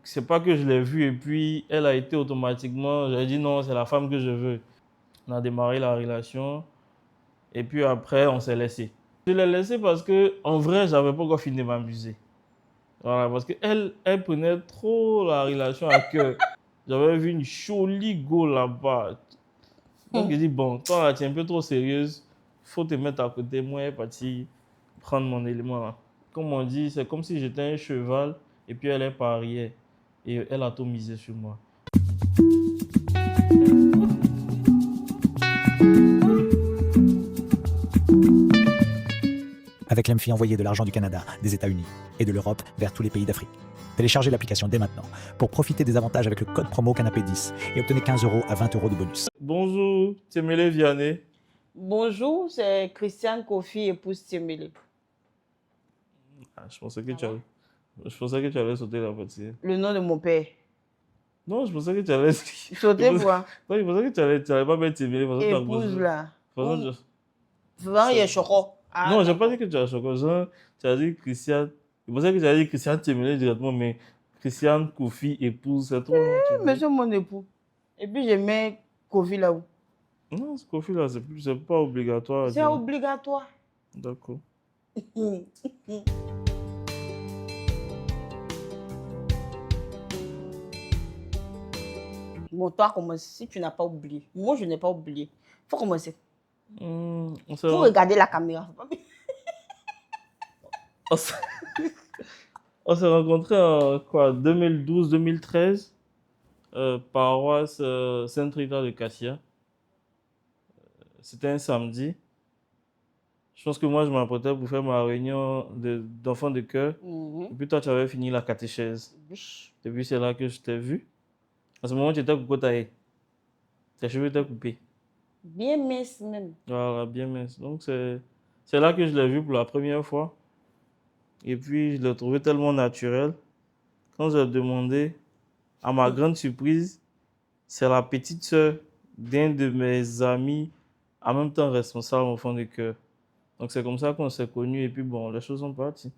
C'est pas que je l'ai vue et puis elle a été automatiquement, j'ai dit non, c'est la femme que je veux. On a démarré la relation et puis après, on s'est laissé. Je l'ai laissé parce que en vrai, j'avais pas encore fini de m'amuser. Voilà, parce qu'elle prenait trop la relation à cœur. J'avais vu une jolie go là-bas. Donc, j'ai dit, bon, toi, là, tu es un peu trop sérieuse. Faut te mettre à côté. Moi, elle est partie prendre mon élément là. Comme on dit, c'est comme si j'étais un cheval et puis elle est par arrière. Et elle a tout misé sur moi. Avec l'Emfi, envoyez de l'argent du Canada, des États-Unis et de l'Europe vers tous les pays d'Afrique. Téléchargez l'application dès maintenant pour profiter des avantages avec le code promo Canapé10 et obtenez 15 € à 20 € de bonus. Bonjour, Tiemele Vianney. Bonjour, c'est Christiane Kofi, épouse Tiemele. Ah, je pensais que tu allais sauter la partie. Le nom de mon père. Non, je pensais que tu allais. Sauter quoi? Non, je pensais que tu allais pas mettre Tiemele. Épouse là. Non, Souvent, il y a choco. non, j'ai pas dit que tu as choqué. Tu as dit Christiane. Je pensais que tu as dit Christiane Tiemele directement, mais Christiane Kofi, épouse, c'est toi. Mais c'est mon époux. Et puis, je mets Kofi là-haut. Non, ce Kofi là, c'est pas obligatoire. C'est obligatoire. D'accord. Bon, toi, commence si tu n'as pas oublié. Moi, je n'ai pas oublié. Faut commencer. Faut regarder la caméra. On s'est rencontrés en quoi, 2012-2013, paroisse Sainte-Rita de Cassia. C'était un samedi. Je pense que moi, je m'apprêtais pour faire ma réunion d'enfants de cœur. Et puis toi, tu avais fini la catéchèse. Et puis c'est là que je t'ai vu. À ce moment, tu étais cocotaillé. Tes cheveux étaient coupés. Bien mince même. Voilà, bien mince. Donc c'est là que je l'ai vu pour la première fois. Et puis je l'ai trouvé tellement naturel. Quand j'ai demandé, à ma grande surprise, c'est la petite sœur d'un de mes amis, en même temps responsable enfant de cœur. Donc c'est comme ça qu'on s'est connus et puis bon, les choses sont parties.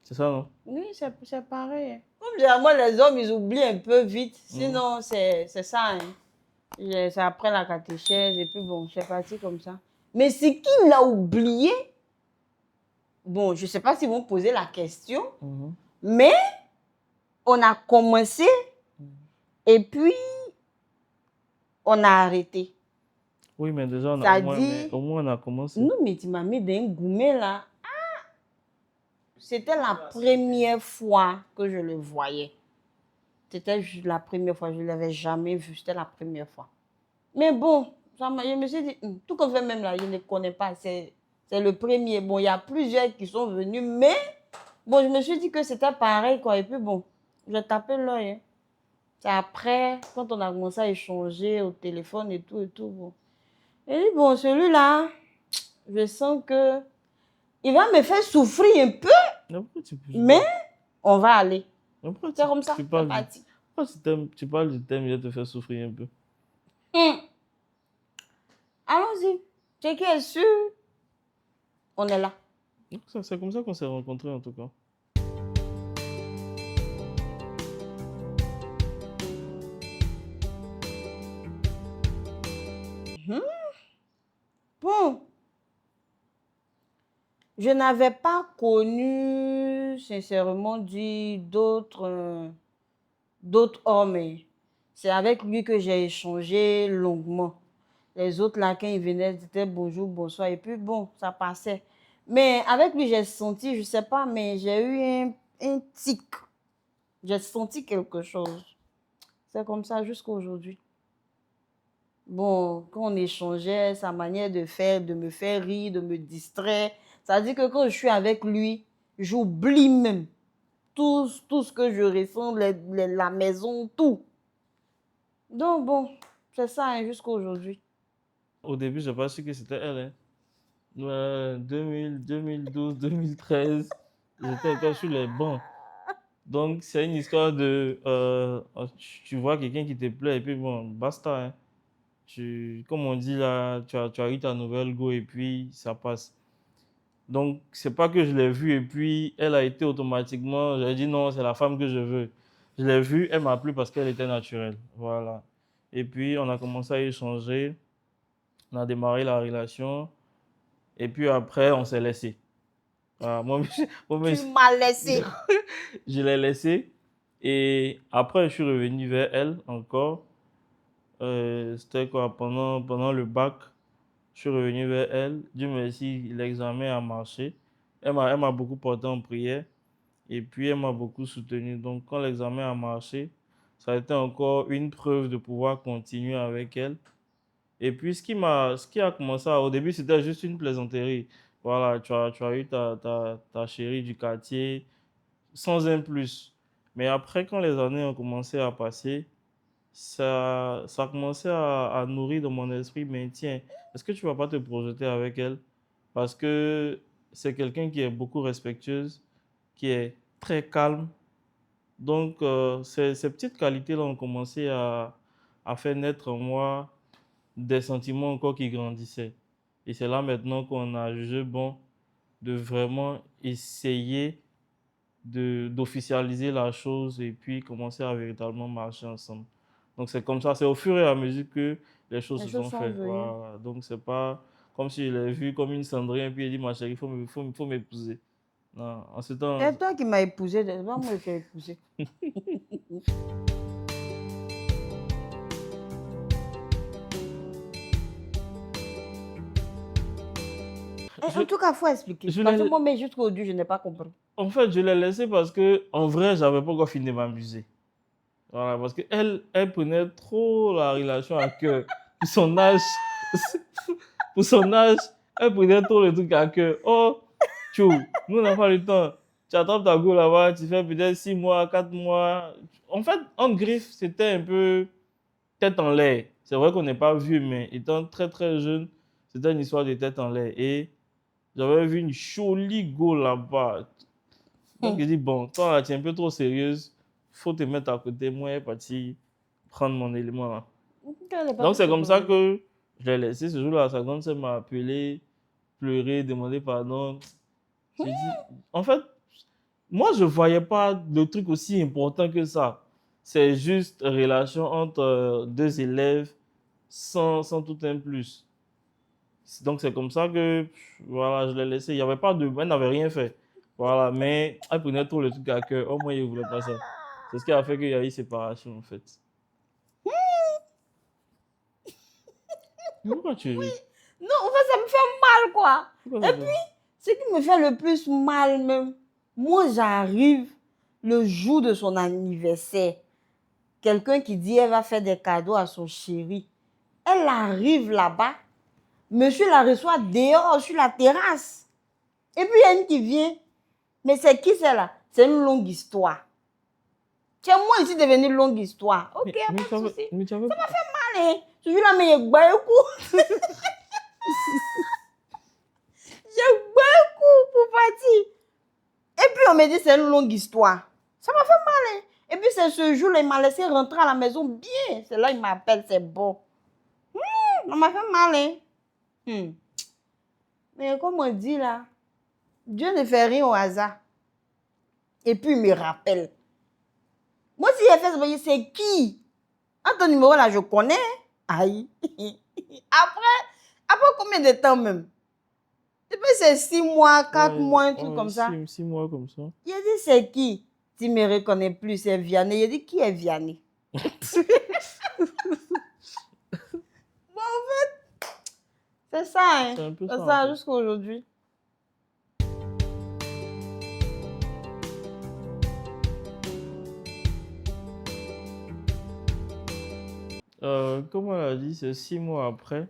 C'est ça, non? Oui, c'est pareil. Comme généralement, les hommes, ils oublient un peu vite. Sinon, c'est ça. C'est après la catéchèse et puis bon, c'est parti comme ça. Mais ce qu'il a oublié, bon, je ne sais pas s'ils vont poser la question, mais on a commencé et puis on a arrêté. Oui, mais déjà, au moins on a commencé. Non, mais tu m'as mis d'un gourmet là. Ah! C'était la première fois que je le voyais. C'était la première fois, je ne l'avais jamais vu, c'était la première fois. Mais bon, je me suis dit, tout qu'on fait même là, je ne connais pas, c'est le premier. Bon, il y a plusieurs qui sont venus, mais bon, je me suis dit que c'était pareil, quoi. Et puis bon, j'ai tapé l'œil. Hein. C'est après, quand on a commencé à échanger au téléphone et tout, bon. Et puis bon, celui-là, je sens que il va me faire souffrir un peu, mais on va aller. C'est comme ça, c'est parti. Pourquoi tu parles du thème, il va te faire souffrir un peu? Allons-y. C'est qui est sûr? On est là. C'est comme ça qu'on s'est rencontrés en tout cas. Bon. Je n'avais pas connu, sincèrement dit, d'autres hommes. C'est avec lui que j'ai échangé longuement. Les autres, là, quand ils venaient, ils disaient bonjour, bonsoir. Et puis, bon, ça passait. Mais avec lui, j'ai senti, je ne sais pas, mais j'ai eu un tic. J'ai senti quelque chose. C'est comme ça jusqu'à aujourd'hui. Bon, quand on échangeait, sa manière de faire, de me faire rire, de me distraire, ça veut dire que quand je suis avec lui, j'oublie même tout ce que je ressens, la maison, tout. Donc bon, c'est ça hein, jusqu'à aujourd'hui. Au début, je n'ai pas su que c'était elle. Hein. 2012, 2013, j'étais encore sur les bancs. Donc, c'est une histoire de... tu vois quelqu'un qui te plaît et puis bon, basta. Hein. Comme on dit là, tu as eu ta nouvelle go et puis ça passe. Donc, c'est pas que je l'ai vue et puis elle a été automatiquement... J'ai dit non, c'est la femme que je veux. Je l'ai vue, elle m'a plu parce qu'elle était naturelle. Voilà. Et puis, on a commencé à échanger. On a démarré la relation. Et puis après, on s'est laissé. Voilà. Moi, Tu m'as laissé. je l'ai laissé. Et après, je suis revenu vers elle encore. C'était quoi? Pendant le bac, je suis revenu vers elle. Dieu merci, l'examen a marché. Elle m'a beaucoup porté en prière. Et puis, elle m'a beaucoup soutenu. Donc, quand l'examen a marché, ça a été encore une preuve de pouvoir continuer avec elle. Et puis, ce qui a commencé, au début, c'était juste une plaisanterie. Voilà, tu as eu ta chérie du quartier, sans un plus. Mais après, quand les années ont commencé à passer, ça a commencé à nourrir dans mon esprit, mais tiens, est-ce que tu vas pas te projeter avec elle? Parce que c'est quelqu'un qui est beaucoup respectueuse, qui est très calme. Donc, ces petites qualités-là ont commencé à faire naître en moi des sentiments encore qui grandissaient. Et c'est là maintenant qu'on a jugé bon de vraiment essayer d'officialiser la chose et puis commencer à véritablement marcher ensemble. Donc c'est comme ça, c'est au fur et à mesure que les choses Les se choses sont sont faites. venues. Voilà. Donc c'est pas comme si je l'ai vu comme une cendrille et puis il dit ma chérie, faut m'épouser. Non, en ce temps, C'est toi qui m'as épousé, c'est pas moi qui ai épousé. En je, tout cas, il faut expliquer. je Parce que l'ai, moi, mais jusqu'aujourd'hui, je n'ai pas compris. en fait, je l'ai laissé parce que en vrai, j'avais pas encore fini de m'amuser. Voilà, parce elle prenait trop la relation à cœur. Pour son âge, pour son âge, elle prenait trop le truc à cœur. Oh, tchou, nous on n'a pas le temps. Tu attrapes ta go là-bas, tu fais peut-être 6 mois, 4 mois. En fait, en griffe, c'était un peu tête en l'air. C'est vrai qu'on n'est pas vieux, mais étant très très jeune, c'était une histoire de tête en l'air. Et j'avais vu une jolie go là-bas. Donc, il dit, bon, toi, là, tu es un peu trop sérieuse. Faut te mettre à côté. Moi, je suis parti prendre mon élément là. Elle n'est pas Donc, tout c'est ce comme ça problème. que je l'ai laissé. Ce jour-là, sa grande sœur m'a appelé, pleuré, demandé pardon. J'ai dit, en fait, moi, je ne voyais pas le truc aussi important que ça. C'est juste une relation entre deux élèves sans tout un plus. Donc, c'est comme ça que voilà, je l'ai laissé. Il y avait pas de... Elle n'avait rien fait. Voilà, mais elle prenait tout le truc à cœur. Au moins, il ne voulait pas ça. C'est ce qui a fait qu'il y a eu séparation, en fait. Mais pourquoi tu ris? Non, en fait, ça me fait mal, quoi. Pourquoi Et ça puis, fait- ce qui me fait le plus mal, même, moi, j'arrive le jour de son anniversaire. Quelqu'un qui dit elle va faire des cadeaux à son chéri. Elle arrive là-bas. Monsieur la reçoit dehors, sur la terrasse. Et puis, il y a une qui vient. Mais c'est qui celle-là? C'est une longue histoire. Tiens, moi, ici, devenu une longue histoire. Ok, Mais pas de souci. mais tu avais... Allez, celui-là, mais il est beaucoup. J'ai beaucoup pour partir. Et puis, on me dit, c'est une longue histoire. Ça m'a fait mal. Hein. Et puis, c'est ce jour-là, il m'a laissé rentrer à la maison bien. C'est là il m'appelle, c'est bon. Ça m'a fait mal. Hein. Mais comme on dit là, Dieu ne fait rien au hasard. Et puis, il me rappelle. Moi, si j'ai fait ça, c'est qui? En ton numéro là, je connais. Aïe. Après combien de temps même? Depuis c'est 6 mois, 4 mois, un truc comme ça. 6 mois comme ça. Il a dit, c'est qui? Tu ne me reconnais plus, c'est Vianney. Il a dit, qui est Vianney? Bon, en fait, c'est ça, hein. C'est un peu C'est ça, ça en fait. jusqu'à aujourd'hui. Comme on l'a dit, c'est 6 mois après.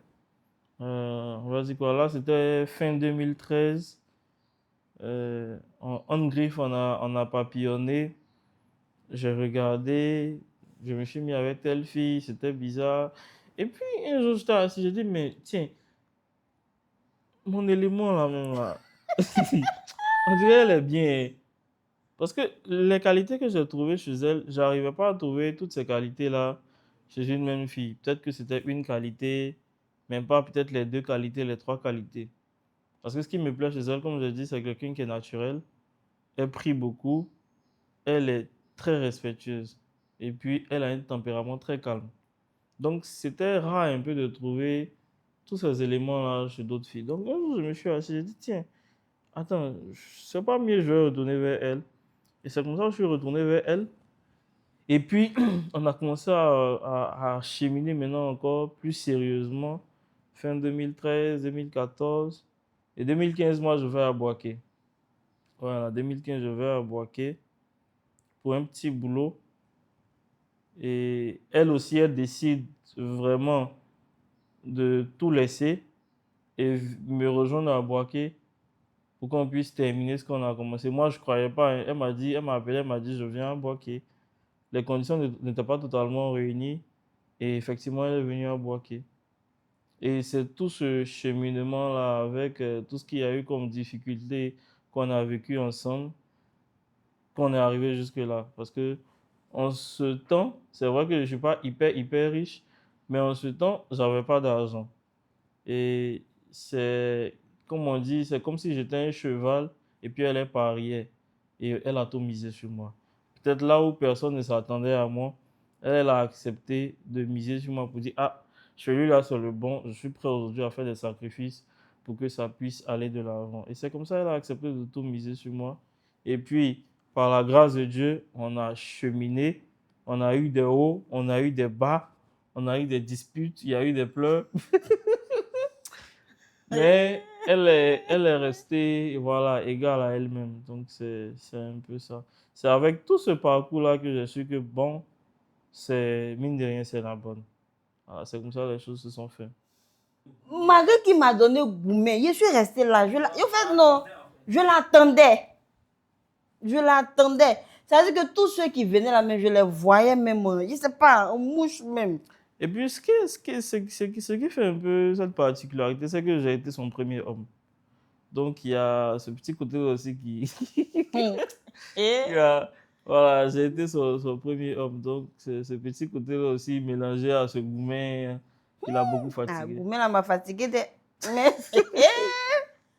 On va dire quoi là, c'était fin 2013. En griffe, on a papillonné. J'ai regardé, je me suis mis avec telle fille, c'était bizarre. Et puis un jour, j'étais assis, j'ai dit, mais tiens, mon élément là, même là, on dirait elle est bien. Parce que les qualités que j'ai trouvées chez elle, j'arrivais pas à trouver toutes ces qualités-là chez une même fille. Peut-être que c'était une qualité, même pas peut-être les deux qualités, les trois qualités. Parce que ce qui me plaît chez elle, comme je dis, c'est quelqu'un qui est naturel. Elle prie beaucoup. Elle est très respectueuse. Et puis, elle a un tempérament très calme. Donc, c'était rare un peu de trouver tous ces éléments-là chez d'autres filles. Donc, un jour, je me suis assis, j'ai dit, tiens, attends, c'est pas mieux, je vais retourner vers elle. Et c'est comme ça que je suis retourné vers elle. Et puis, on a commencé à cheminer maintenant encore plus sérieusement. Fin 2013, 2014. Et 2015, moi, je vais à Boaké. Voilà, 2015, je vais à Boaké pour un petit boulot. Et elle aussi, elle décide vraiment de tout laisser et me rejoindre à Boaké pour qu'on puisse terminer ce qu'on a commencé. Moi, je ne croyais pas. Elle m'a dit, elle m'a appelé, elle m'a dit, je viens à Boaké. Les conditions n'étaient pas totalement réunies et effectivement, elle est venue à Boaké. Et c'est tout ce cheminement-là avec tout ce qu'il y a eu comme difficulté qu'on a vécu ensemble qu'on est arrivé jusque-là. Parce que en ce temps, c'est vrai que je ne suis pas hyper riche, mais en ce temps, je n'avais pas d'argent. Et c'est, comme on dit, c'est comme si j'étais un cheval et puis elle est pariée. Et elle a tout misé sur moi. Peut-être là où personne ne s'attendait à moi, elle a accepté de miser sur moi pour dire, ah, celui-là, c'est le bon, je suis prêt aujourd'hui à faire des sacrifices pour que ça puisse aller de l'avant. Et c'est comme ça qu'elle a accepté de tout miser sur moi. Et puis, par la grâce de Dieu, on a cheminé, on a eu des hauts, on a eu des bas, on a eu des disputes, il y a eu des pleurs. Mais elle est restée voilà, égale à elle-même. Donc, c'est un peu ça. C'est avec tout ce parcours-là que j'ai su que, bon, c'est mine de rien, c'est la bonne. Voilà, c'est comme ça que les choses se sont faites. Malgré qu'il m'a donné Goumé, je suis restée là. En fait, non, je l'attendais. Je l'attendais. C'est-à-dire que tous ceux qui venaient là, même, je les voyais même, je ne sais pas, en mouche même. Et puis, ce qui fait un peu cette particularité, c'est que j'ai été son premier homme. Donc, il y a ce petit côté aussi qui... Voilà, j'ai été son premier homme. Donc, ce petit côté-là aussi mélangé à ce Goumen, il a beaucoup fatigué. Goumé là m'a fatigué. Mais...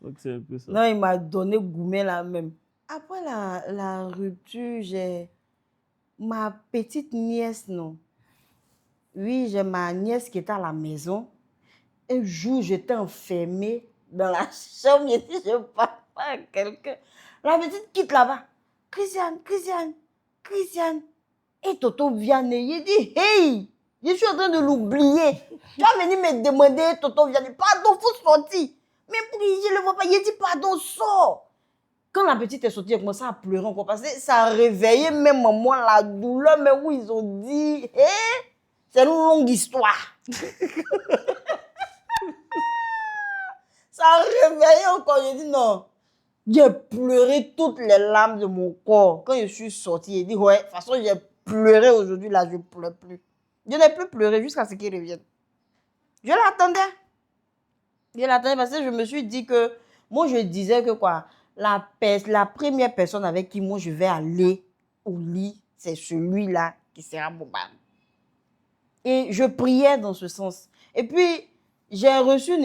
Donc, c'est un peu ça. Non, il m'a donné Goumé là même. Après la rupture, j'ai ma petite nièce, non. Oui, j'ai ma nièce qui était à la maison. Un jour, j'étais enfermée dans la chambre. Je dis, je parle pas à quelqu'un. La petite quitte là-bas. Christiane. Et Toto vient et il dit, hey, je suis en train de l'oublier. Tu vas venir me demander, Toto vient, pardon, faut sortir. Mais je ne le vois pas. Il dit, pardon, sors. Quand la petite est sortie, elle commençait à pleurer encore parce que ça a réveillé même moi la douleur, mais où ils ont dit, hey, c'est une longue histoire. Ça a réveillé encore. J'ai dit non. J'ai pleuré toutes les larmes de mon corps. Quand je suis sortie, j'ai dit ouais, de toute façon, j'ai pleuré aujourd'hui, là, je ne pleure plus. Je n'ai plus pleuré jusqu'à ce qu'il revienne. Je l'attendais. Parce que je me suis dit que, moi, je disais que quoi, la première personne avec qui moi je vais aller au lit, c'est celui-là qui sera Boba. Et je priais dans ce sens. Et puis, j'ai reçu une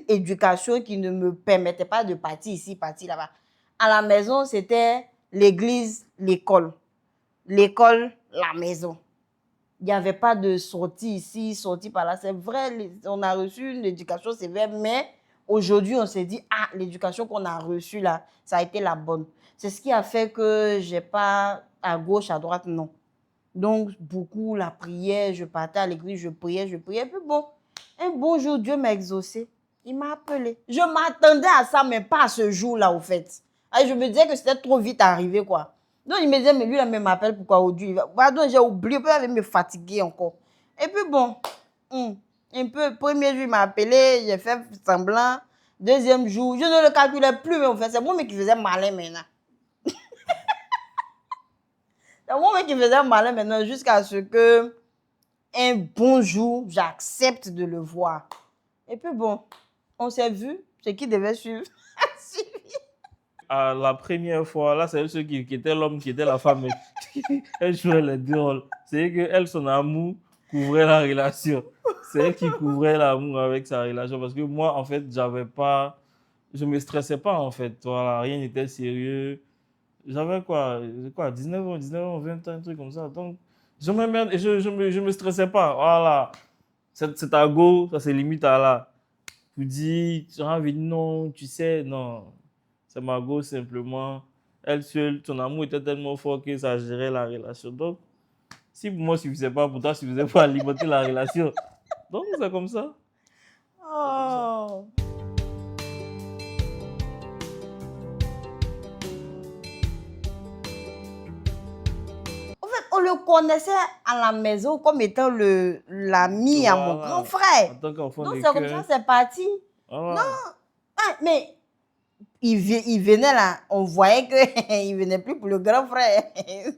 éducation qui ne me permettait pas de partir ici, partir là-bas. À la maison, c'était l'église, l'école. L'école, la maison. Il n'y avait pas de sortie ici, sortie par là. C'est vrai, on a reçu une éducation sévère, mais aujourd'hui, on s'est dit, ah, l'éducation qu'on a reçue là, ça a été la bonne. C'est ce qui a fait que je n'ai pas à gauche, à droite, non. Donc, beaucoup la prière, je partais à l'église, je priais. Puis bon, un bon jour, Dieu m'a exaucé. Il m'a appelé. Je m'attendais à ça, mais pas à ce jour-là, au fait. Et je me disais que c'était trop vite arrivé, quoi. Donc, il me disait, mais lui, il m'appelle, pourquoi aujourd'hui? Pardon, j'ai oublié, peut-être il me fatiguer encore. Et puis bon, un peu, premier jour, il m'a appelé, j'ai fait semblant. Deuxième jour, je ne le calculais plus, mais en fait, c'est moi qui faisais malin maintenant. C'est moi qui faisais malin maintenant jusqu'à ce que un bon jour, j'accepte de le voir. Et puis bon, on s'est vu, ce qui devait suivre. À la première fois, là, c'est ceux qui était l'homme, qui était la femme. Elle jouait les deux rôles. C'est qu'elle, son amour, couvrait la relation. C'est elle qui couvrait l'amour avec sa relation. Parce que moi, en fait, je ne me stressais pas, en fait. Voilà, rien n'était sérieux. j'avais quoi, 19 ans, 20 ans, un truc comme ça. Donc, je m'emmerde et je me stressais pas. Voilà. C'est ta go, ça c'est limite à là. Tu dis, tu as envie de non, tu sais, non. C'est ma go simplement. Elle seule, ton amour était tellement fort que ça gérait la relation. Donc, si pour moi, ça ne suffisait pas, pour toi, ça ne suffisait pas à alimenter la relation. Donc, c'est comme ça. Oh. En fait, on le connaissait à la maison comme étant l'ami à mon grand En frère. tant qu'enfant Donc, de c'est comme ça, cœur. c'est parti. Voilà. Ah, mais il venait là, on voyait qu'il ne venait plus pour le grand frère.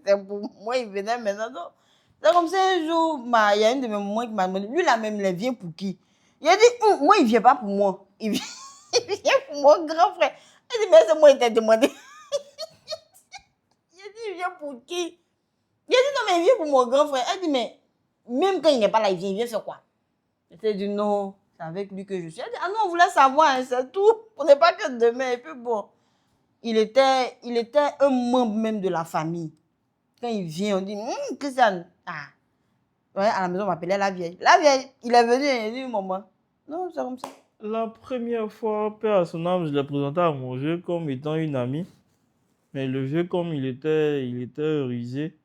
C'est pour moi, il venait maintenant. Donc, c'est comme ça, un jour, il y a une de mes mamans qui m'a demandé, lui là même, il vient pour qui? Il a dit, moi, il ne vient pas pour moi. Il vient, il vient pour mon grand frère. Il dit, mais c'est moi qui t'ai demandé. Il a dit, il vient pour qui? Il a dit, non, mais il vient pour mon grand frère. Elle dit, mais même quand il n'est pas là, il vient faire quoi? Elle dit, non, c'est avec lui que je suis. Elle dit, ah non, on voulait savoir, hein, c'est tout. On n'est pas que demain. Et puis bon, il était un membre même de la famille. Quand il vient, on dit, Christiane, ah. Ouais, à la maison, on m'appelait la vieille. La vieille, il est venu, il dit, maman. Non, c'est comme ça. La première fois, père à son âme, je l'ai présenté à mon vieux comme étant une amie. Mais le vieux, comme il était rusé,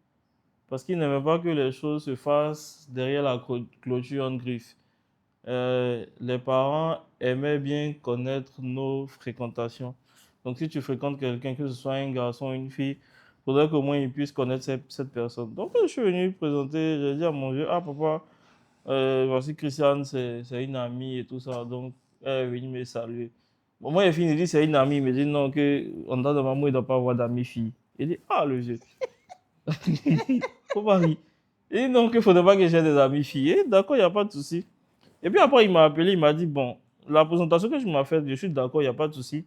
parce qu'il n'aimait pas que les choses se fassent derrière la clôture en griffe. Les parents aimaient bien connaître nos fréquentations. Donc, si tu fréquentes quelqu'un, que ce soit un garçon ou une fille, il faudrait qu'au moins il puisse connaître cette personne. Donc, je suis venu présenter, j'ai dit à mon vieux, ah papa, voici Christiane, c'est une amie et tout ça. Donc, elle est venue me saluer. Bon, moi, il finit de dire c'est une amie, mais il dit non, qu'en tant que maman, il ne doit pas avoir d'amis filles. Il dit, ah, le vieux. Faut pas rire. Il dit non, qu'il ne faudrait pas que j'ai des amis filles. Eh, d'accord, il n'y a pas de souci. Et puis après, il m'a appelé, il m'a dit, bon, la présentation que je m'as faite, je suis d'accord, il n'y a pas de souci.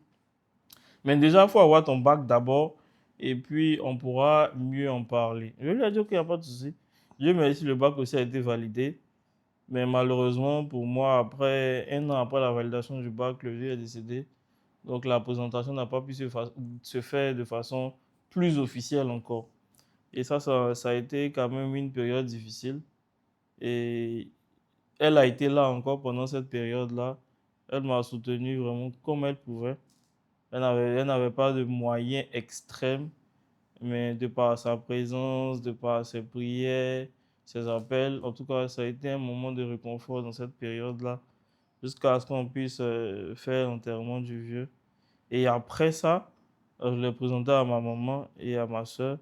Mais déjà, il faut avoir ton bac d'abord, et puis on pourra mieux en parler. Je lui ai dit, ok, il n'y a pas de souci. Dieu merci, le bac aussi a été validé. Mais malheureusement, pour moi, après, 1 an après la validation du bac, le vieux est décédé. Donc la présentation n'a pas pu se faire de façon plus officielle encore. Et ça a été quand même une période difficile. Et elle a été là encore pendant cette période-là. Elle m'a soutenu vraiment comme elle pouvait. Elle n'avait pas de moyens extrêmes, mais de par sa présence, de par ses prières, ses appels, en tout cas, ça a été un moment de réconfort dans cette période-là, jusqu'à ce qu'on puisse faire l'enterrement du vieux. Et après ça, je l'ai présenté à ma maman et à ma soeur.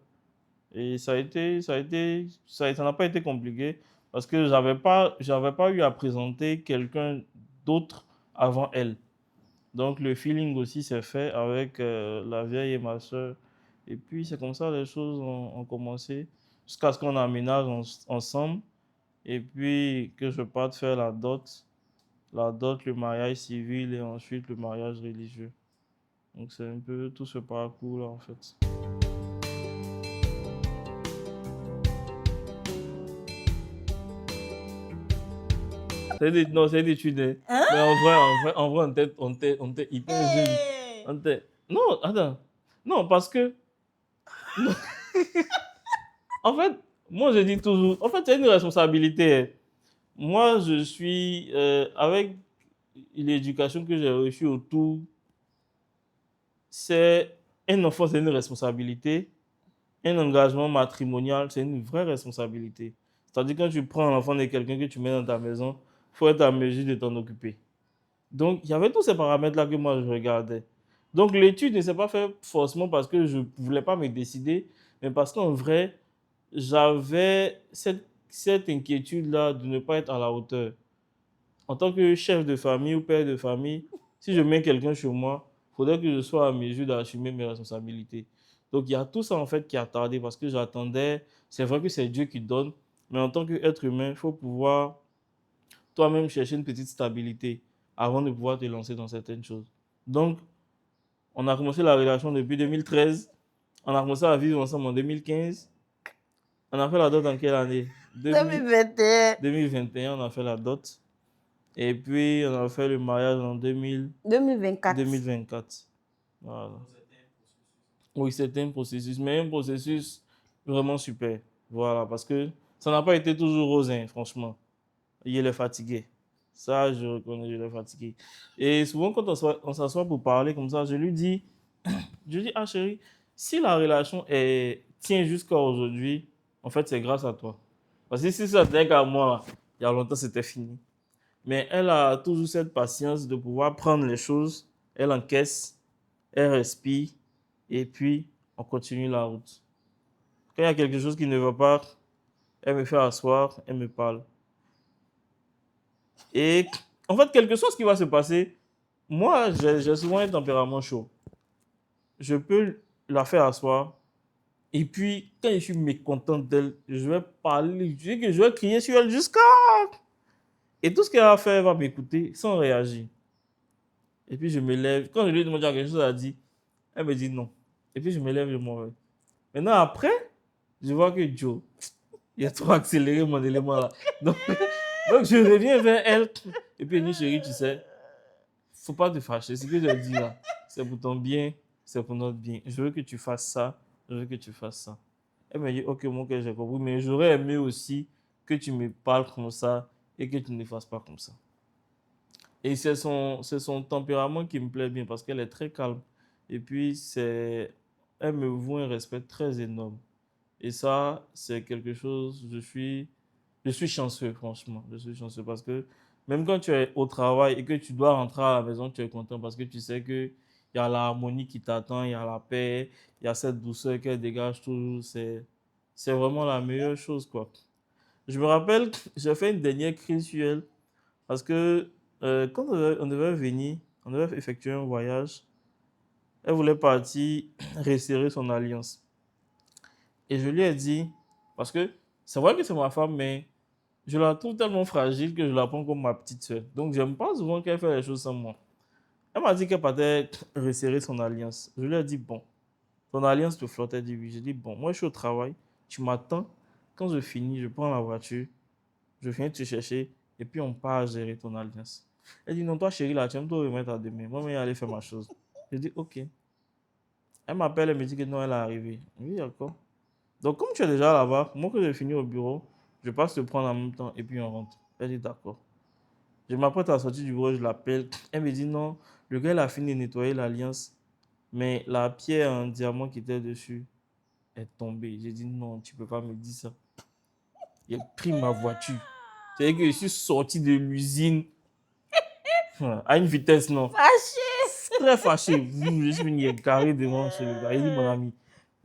Et ça n'a pas été compliqué parce que j'avais pas eu à présenter quelqu'un d'autre avant elle. Donc le feeling aussi s'est fait avec la vieille et ma soeur. Et puis c'est comme ça les choses ont commencé jusqu'à ce qu'on emménage ensemble et puis que je parte faire la dot, le mariage civil et ensuite le mariage religieux. Donc c'est un peu tout ce parcours-là en fait. Non, c'est des études. Hein? Mais en vrai, on était hyper jeune. Hey! Non, attends. Non, parce que, en fait, moi, je dis toujours, en fait, c'est une responsabilité. Moi, je suis, avec l'éducation que j'ai reçue autour, c'est un enfant, c'est une responsabilité. Un engagement matrimonial, c'est une vraie responsabilité. C'est-à-dire, quand tu prends l'enfant de quelqu'un que tu mets dans ta maison, il faut être en mesure de t'en occuper. Donc, il y avait tous ces paramètres-là que moi, je regardais. Donc, l'étude ne s'est pas faite forcément parce que je ne voulais pas me décider, mais parce qu'en vrai, j'avais cette inquiétude-là de ne pas être à la hauteur. En tant que chef de famille ou père de famille, si je mets quelqu'un chez moi, il faudrait que je sois à mesure d'assumer mes responsabilités. Donc, il y a tout ça, en fait, qui a tardé parce que j'attendais. C'est vrai que c'est Dieu qui donne, mais en tant qu'être humain, il faut pouvoir toi-même chercher une petite stabilité avant de pouvoir te lancer dans certaines choses. Donc, on a commencé la relation depuis 2013. On a commencé à vivre ensemble en 2015. On a fait la dot en quelle année? 2021. 2021, on a fait la dot. Et puis, on a fait le mariage en 2024. 2024. Voilà. Oui, c'était un processus, mais un processus vraiment super. Voilà, parce que ça n'a pas été toujours rose, hein, franchement. Il est fatigué. Ça, je reconnais, je l'ai fatigué. Et souvent, quand on s'assoit pour parler comme ça, je dis, ah chérie, si la relation tient jusqu'à aujourd'hui, en fait, c'est grâce à toi. Parce que si ça tenait qu'à moi, là, il y a longtemps, c'était fini. Mais elle a toujours cette patience de pouvoir prendre les choses, elle encaisse, elle respire, et puis on continue la route. Quand il y a quelque chose qui ne va pas, elle me fait asseoir, elle me parle. Et en fait, quelque chose qui va se passer, moi, j'ai souvent un tempérament chaud. Je peux la faire asseoir, et puis quand je suis mécontent d'elle, je vais parler, je vais crier sur elle jusqu'à... Et tout ce qu'elle va faire, elle va m'écouter sans réagir. Et puis je me lève. Quand je lui demande quelque chose à dire, elle me dit non. Et puis je me lève, je m'en vais. Maintenant, après, je vois que Joe, il a trop accéléré mon élément là. Donc je reviens vers elle. Et puis elle dit, chérie, tu sais, faut pas te fâcher. Ce que je dis là, c'est pour ton bien, c'est pour notre bien. Je veux que tu fasses ça, je veux que tu fasses ça. Elle me dit, ok, mon cœur, j'ai compris, mais j'aurais aimé aussi que tu me parles comme ça et que tu ne fasses pas comme ça. Et c'est son tempérament qui me plaît bien parce qu'elle est très calme. Et puis, elle me voue un respect très énorme. Et ça, c'est quelque chose, je suis chanceux, franchement. Je suis chanceux parce que même quand tu es au travail et que tu dois rentrer à la maison, tu es content parce que tu sais qu'il y a l'harmonie qui t'attend, il y a la paix, il y a cette douceur qu'elle dégage toujours. C'est vraiment la meilleure chose, quoi. Je me rappelle, j'ai fait une dernière crise sur elle parce que quand on devait venir, on devait effectuer un voyage, elle voulait partir resserrer son alliance. Et je lui ai dit, parce que c'est vrai que c'est ma femme, mais je la trouve tellement fragile que je la prends comme ma petite soeur. Donc, j'aime pas souvent qu'elle fait les choses sans moi. Elle m'a dit qu'elle partait resserrer son alliance. Je lui ai dit, bon, ton alliance te flotte. Elle dit oui. J'ai dit, bon, moi je suis au travail, tu m'attends. Quand je finis, je prends la voiture, je viens te chercher et puis on part gérer ton alliance. Elle dit, non, toi chérie, là, tu aimes te remettre à demain. Moi, je vais aller faire ma chose. Je dis, ok. Elle m'appelle, elle me dit que non, elle est arrivée. Oui, d'accord. Donc, comme tu es déjà là-bas, moi que j'ai fini au bureau, je passe te prendre en même temps et puis on rentre. Elle dit d'accord. Je m'apprête à sortir du bureau, je l'appelle. Elle me dit non, le gars il a fini de nettoyer l'alliance, mais la pierre en diamant qui était dessus est tombée. J'ai dit non, tu peux pas me dire ça. Il a pris ma voiture. C'est-à-dire que je suis sorti de l'usine à une vitesse, non. Fâché. Très fâché. Je suis venu garer devant chez le gars. Il dit mon ami,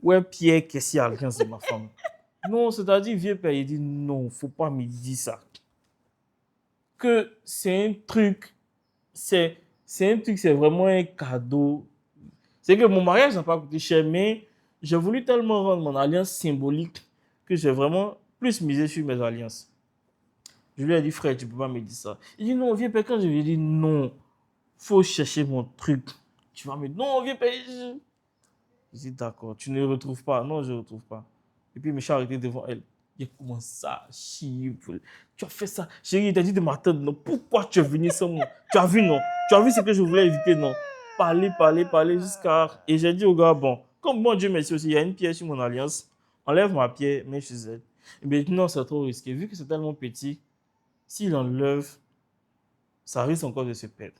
ouais Pierre, qu'est-ce qu'il y a l'alliance de ma femme? Non, c'est-à-dire, vieux père, il dit non, faut pas me dire ça. Que c'est un truc, c'est un truc, c'est vraiment un cadeau. C'est que mon mariage n'a pas coûté cher, mais j'ai voulu tellement rendre mon alliance symbolique que j'ai vraiment plus misé sur mes alliances. Je lui ai dit, frère, tu peux pas me dire ça. Il dit non, vieux père, quand je lui ai dit non, faut chercher mon truc. Tu vas me dire non, vieux père. Je dis d'accord, tu ne le retrouves pas. Non, je ne le retrouve pas. Et puis, je me suis arrêté devant elle. Il commence à chier. Tu as fait ça. Chérie, il t'a dit de m'attendre. Non, pourquoi tu es venu sans moi? Tu as vu, non? Tu as vu ce que je voulais éviter, non? Parler jusqu'à... Et j'ai dit au gars, bon, comme moi, Dieu merci aussi, il y a une pierre sur mon alliance. Enlève ma pierre, mets chez elle. Et bien, non, c'est trop risqué. Vu que c'est tellement petit, s'il enlève, ça risque encore de se perdre.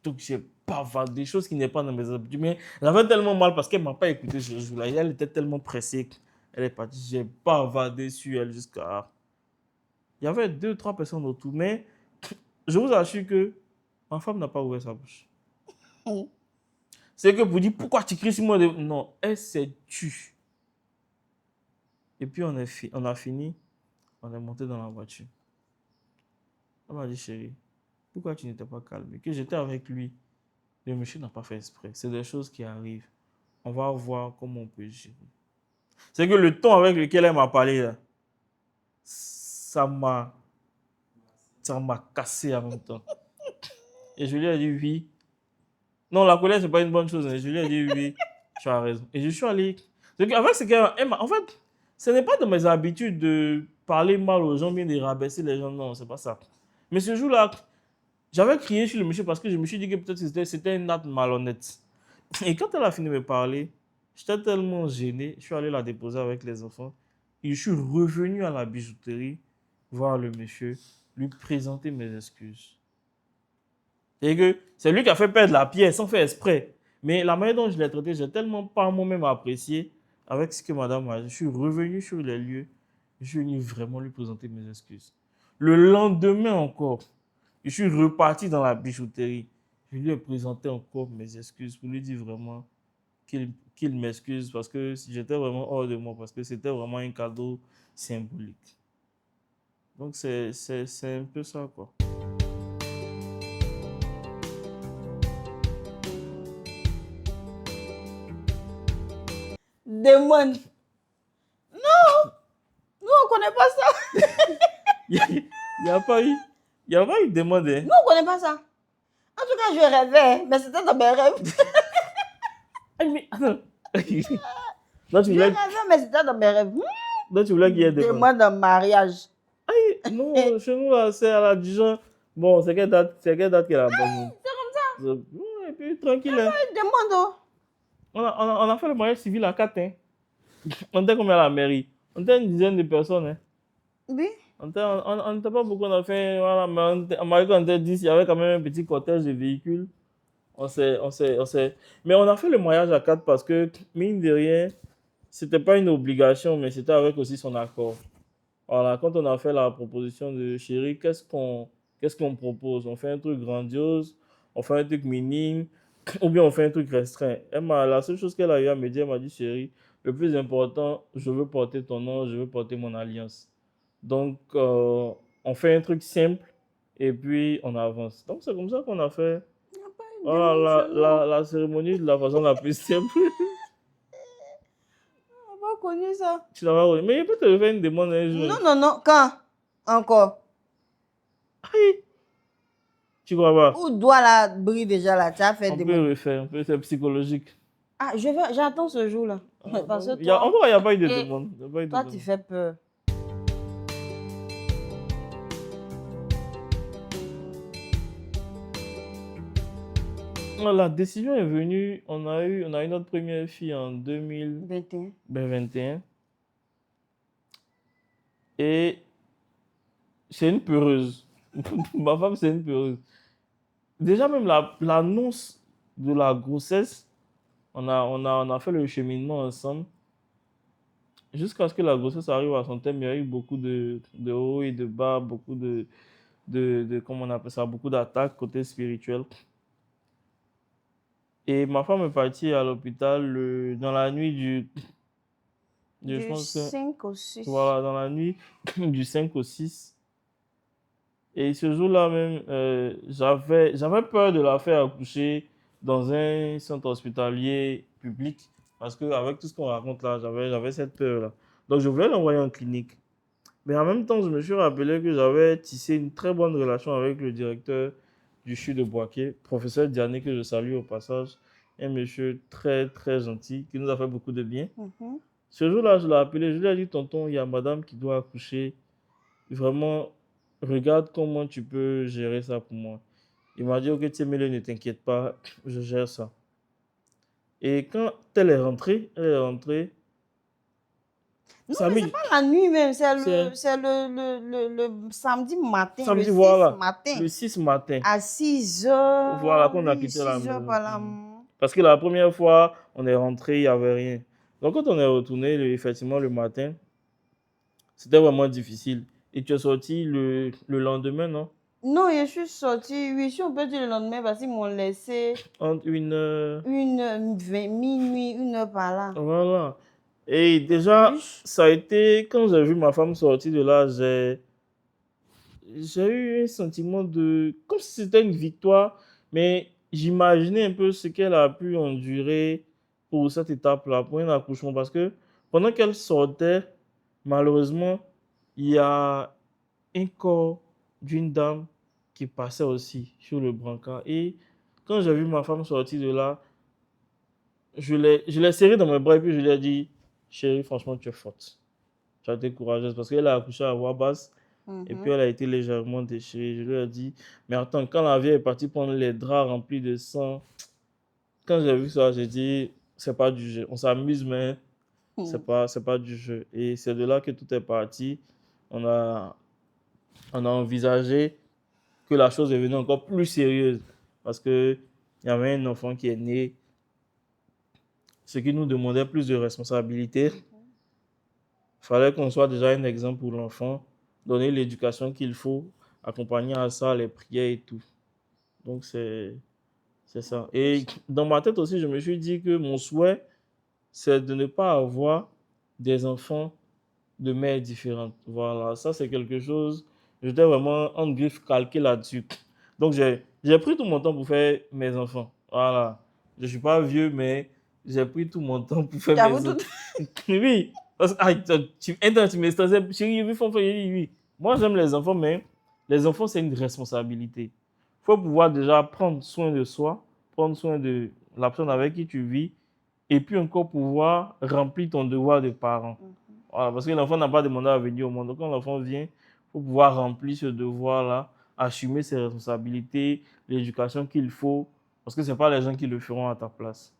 Donc, j'ai bavardé des choses qui n'est pas dans mes habitudes. Mais j'avais tellement mal parce qu'elle ne m'a pas écouté ce jour-là. Elle était tellement pressée. Elle est partie. J'ai bavardé sur elle jusqu'à... Il y avait 2 ou 3 personnes autour. Mais je vous assure que ma femme n'a pas ouvert sa bouche. C'est que pour dire pourquoi tu cries sur moi. Non, elle s'est tue. Et puis on a fini. On est monté dans la voiture. Elle m'a dit, chérie, pourquoi tu n'étais pas calme? Que j'étais avec lui. Le monsieur n'a pas fait exprès. C'est des choses qui arrivent. On va voir comment on peut gérer. C'est que le ton avec lequel elle m'a parlé, là, ça m'a cassé en même temps. Et je lui ai dit oui. Non, la colère, c'est pas une bonne chose. Hein. Je lui ai dit oui, tu as raison. Et je suis allé. Avec ce qu'elle m'a. En fait, ce n'est pas de mes habitudes de parler mal aux gens, bien de rabaisser les gens. Non, c'est pas ça. Mais ce jour-là, j'avais crié sur le monsieur parce que je me suis dit que peut-être c'était un acte malhonnête. Et quand elle a fini de me parler, J'étais tellement gêné. Je suis allé la déposer avec les enfants. Et je suis revenu à la bijouterie voir le monsieur, lui présenter mes excuses. Et que c'est lui qui a fait perdre la pièce sans faire exprès. Mais la manière dont je l'ai traité, j'ai tellement pas moi-même apprécié avec ce que madame a dit. Je suis revenu sur les lieux. Je suis venu vraiment lui présenter mes excuses. Le lendemain encore, je suis reparti dans la bijouterie. Je lui ai présenté encore mes excuses pour lui dire vraiment qu'il m'excuse parce que si j'étais vraiment hors de moi, parce que c'était vraiment un cadeau symbolique. Donc c'est un peu ça, quoi. Demande. Non, nous on connaît pas ça. Il n'y a pas eu de demande. Hein. Nous on connaît pas ça. En tout cas, je rêvais, mais c'était dans mes rêves. Mais attends. Je rêvais, mais c'était dans mes rêves. Donc tu voulais qu'il y ait des Demande en mariage. Non, chez nous, là, c'est à la Dijon. Bon, c'est quelle date qu'elle a bonne. C'est comme ça. Et puis, tranquille. Hein. Demande. On a fait le mariage civil à 4. Hein. On était combien à la mairie? On était une dizaine de personnes. Hein. Oui. On n'était pas beaucoup, on a fait, voilà, mais on était 10, il y avait quand même un petit cortège de véhicules. Mais on a fait le mariage à 4 parce que, mine de rien, c'était pas une obligation, mais c'était avec aussi son accord. Voilà, quand on a fait la proposition de chérie, qu'est-ce qu'on propose? On fait un truc grandiose, on fait un truc minime, ou bien on fait un truc restreint. La seule chose qu'elle a eu à me dire, elle m'a dit, chérie, le plus important, je veux porter ton nom, je veux porter mon alliance. Donc, on fait un truc simple et puis on avance. Donc, c'est comme ça qu'on a fait la cérémonie de la façon la plus simple. On n'a pas connu ça. Tu l'as pas connu. Mais il peut te faire une demande un jour. Non. Quand? Encore. Aïe. Tu crois pas? Où doit la brille déjà là? Tu as fait On des peut refaire, c'est psychologique. Ah, j'attends ce jour-là. Parce que Il n'y a pas eu de et demande. Il y a pas eu de toi, demande. tu fais peur. Non, la décision est venue, on a eu notre première fille en 2021. 21. Et c'est une peureuse. Ma femme, c'est une peureuse. Déjà, même l'annonce de la grossesse, on a fait le cheminement ensemble. Jusqu'à ce que la grossesse arrive à son terme, il y a eu beaucoup de hauts et de bas, beaucoup comment on appelle ça, beaucoup d'attaques côté spirituel. Et ma femme est partie à l'hôpital dans la nuit je Du pense que, 5 au 6. voilà, dans la nuit du 5 au 6. Et ce jour-là même, j'avais peur de la faire accoucher dans un centre hospitalier public. Parce qu'avec tout ce qu'on raconte là, j'avais cette peur-là. Donc, je voulais l'envoyer en clinique. Mais en même temps, je me suis rappelé que j'avais tissé une très bonne relation avec le directeur du CHU de Boaké, professeur Diané, que je salue au passage. Un monsieur très, très gentil qui nous a fait beaucoup de bien. Mhm. Ce jour-là, je l'ai appelé, je lui ai dit, tonton, il y a madame qui doit accoucher. Vraiment, regarde comment tu peux gérer ça pour moi. Il m'a dit, ok, Tiemele, ne t'inquiète pas, je gère ça. Et quand elle est rentrée, Non, samedi, mais c'est pas la nuit même, c'est C'est- le samedi matin. samedi, le 6 voilà, matin. le 6 matin, À 6 heures. voilà, qu'on a oui, quitté la 6 heures maison. par là. Parce que la première fois, on est rentré, il n'y avait rien. Donc, quand on est retourné, effectivement, le matin, c'était vraiment difficile. Et tu es sorti le lendemain, non? Non, je suis sortie, oui, si on peut dire le lendemain, parce qu'ils m'ont laissé Entre minuit, 1 heure par là. Voilà. Et déjà, Oui. ça a été, quand j'ai vu ma femme sortir de là, j'ai eu un sentiment comme si c'était une victoire, mais j'imaginais un peu ce qu'elle a pu endurer pour cette étape-là, pour un accouchement, parce que pendant qu'elle sortait, malheureusement, il y a un corps d'une dame qui passait aussi sur le brancard. Et quand j'ai vu ma femme sortir de là, je l'ai serrée dans mes bras et puis je lui ai dit, chérie, franchement, tu es forte. Tu as été courageuse parce qu'elle a accouché à voix basse. Et puis, elle a été légèrement déchirée. Je lui ai dit, mais attends, quand la vieille est partie prendre les draps remplis de sang, quand j'ai vu ça, j'ai dit, c'est pas du jeu. On s'amuse, mais Hmm. c'est pas du jeu. Et c'est de là que tout est parti. On a, on a envisagé que la chose devenait encore plus sérieuse parce que il y avait un enfant qui est né, ce qui nous demandait plus de responsabilités. Il fallait qu'on soit déjà un exemple pour l'enfant, donner l'éducation qu'il faut, accompagner à ça les prières et tout. Donc c'est ça. Et dans ma tête aussi, je me suis dit que mon souhait, c'est de ne pas avoir des enfants de mères différentes. Voilà, ça c'est quelque chose, j'étais vraiment en griffe calqué là-dessus. Donc j'ai pris tout mon temps pour faire mes enfants. Voilà. Je ne suis pas vieux, mais j'ai pris tout mon temps pour faire J'avoue mes enfants. tout. Oui. Parce que, tu me stressais. Chérie, oui, oui, oui. Moi, j'aime les enfants, mais les enfants, c'est une responsabilité. Il faut pouvoir déjà prendre soin de soi, prendre soin de la personne avec qui tu vis, et puis encore pouvoir remplir ton devoir de parent. Voilà, parce que l'enfant n'a pas demandé à venir au monde. Donc, quand l'enfant vient, il faut pouvoir remplir ce devoir-là, assumer ses responsabilités, l'éducation qu'il faut, parce que ce n'est pas les gens qui le feront à ta place.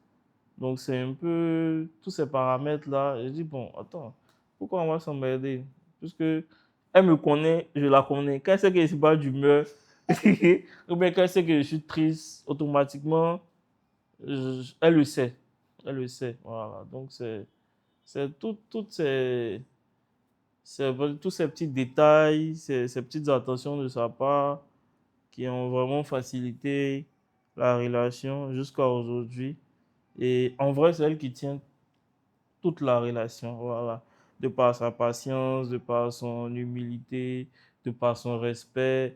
Donc, c'est un peu tous ces paramètres-là. Je dis, bon, attends, pourquoi on va s'emmerder? Puisque elle me connaît, je la connais. Quand elle sait que je ne suis pas d'humeur, ou bien quand elle sait que je suis triste, automatiquement, elle le sait. Elle le sait. Voilà. Donc, c'est toutes tous ces petits détails, ces petites attentions de sa part qui ont vraiment facilité la relation jusqu'à aujourd'hui. Et en vrai, c'est elle qui tient toute la relation. Voilà. De par sa patience, de par son humilité, de par son respect.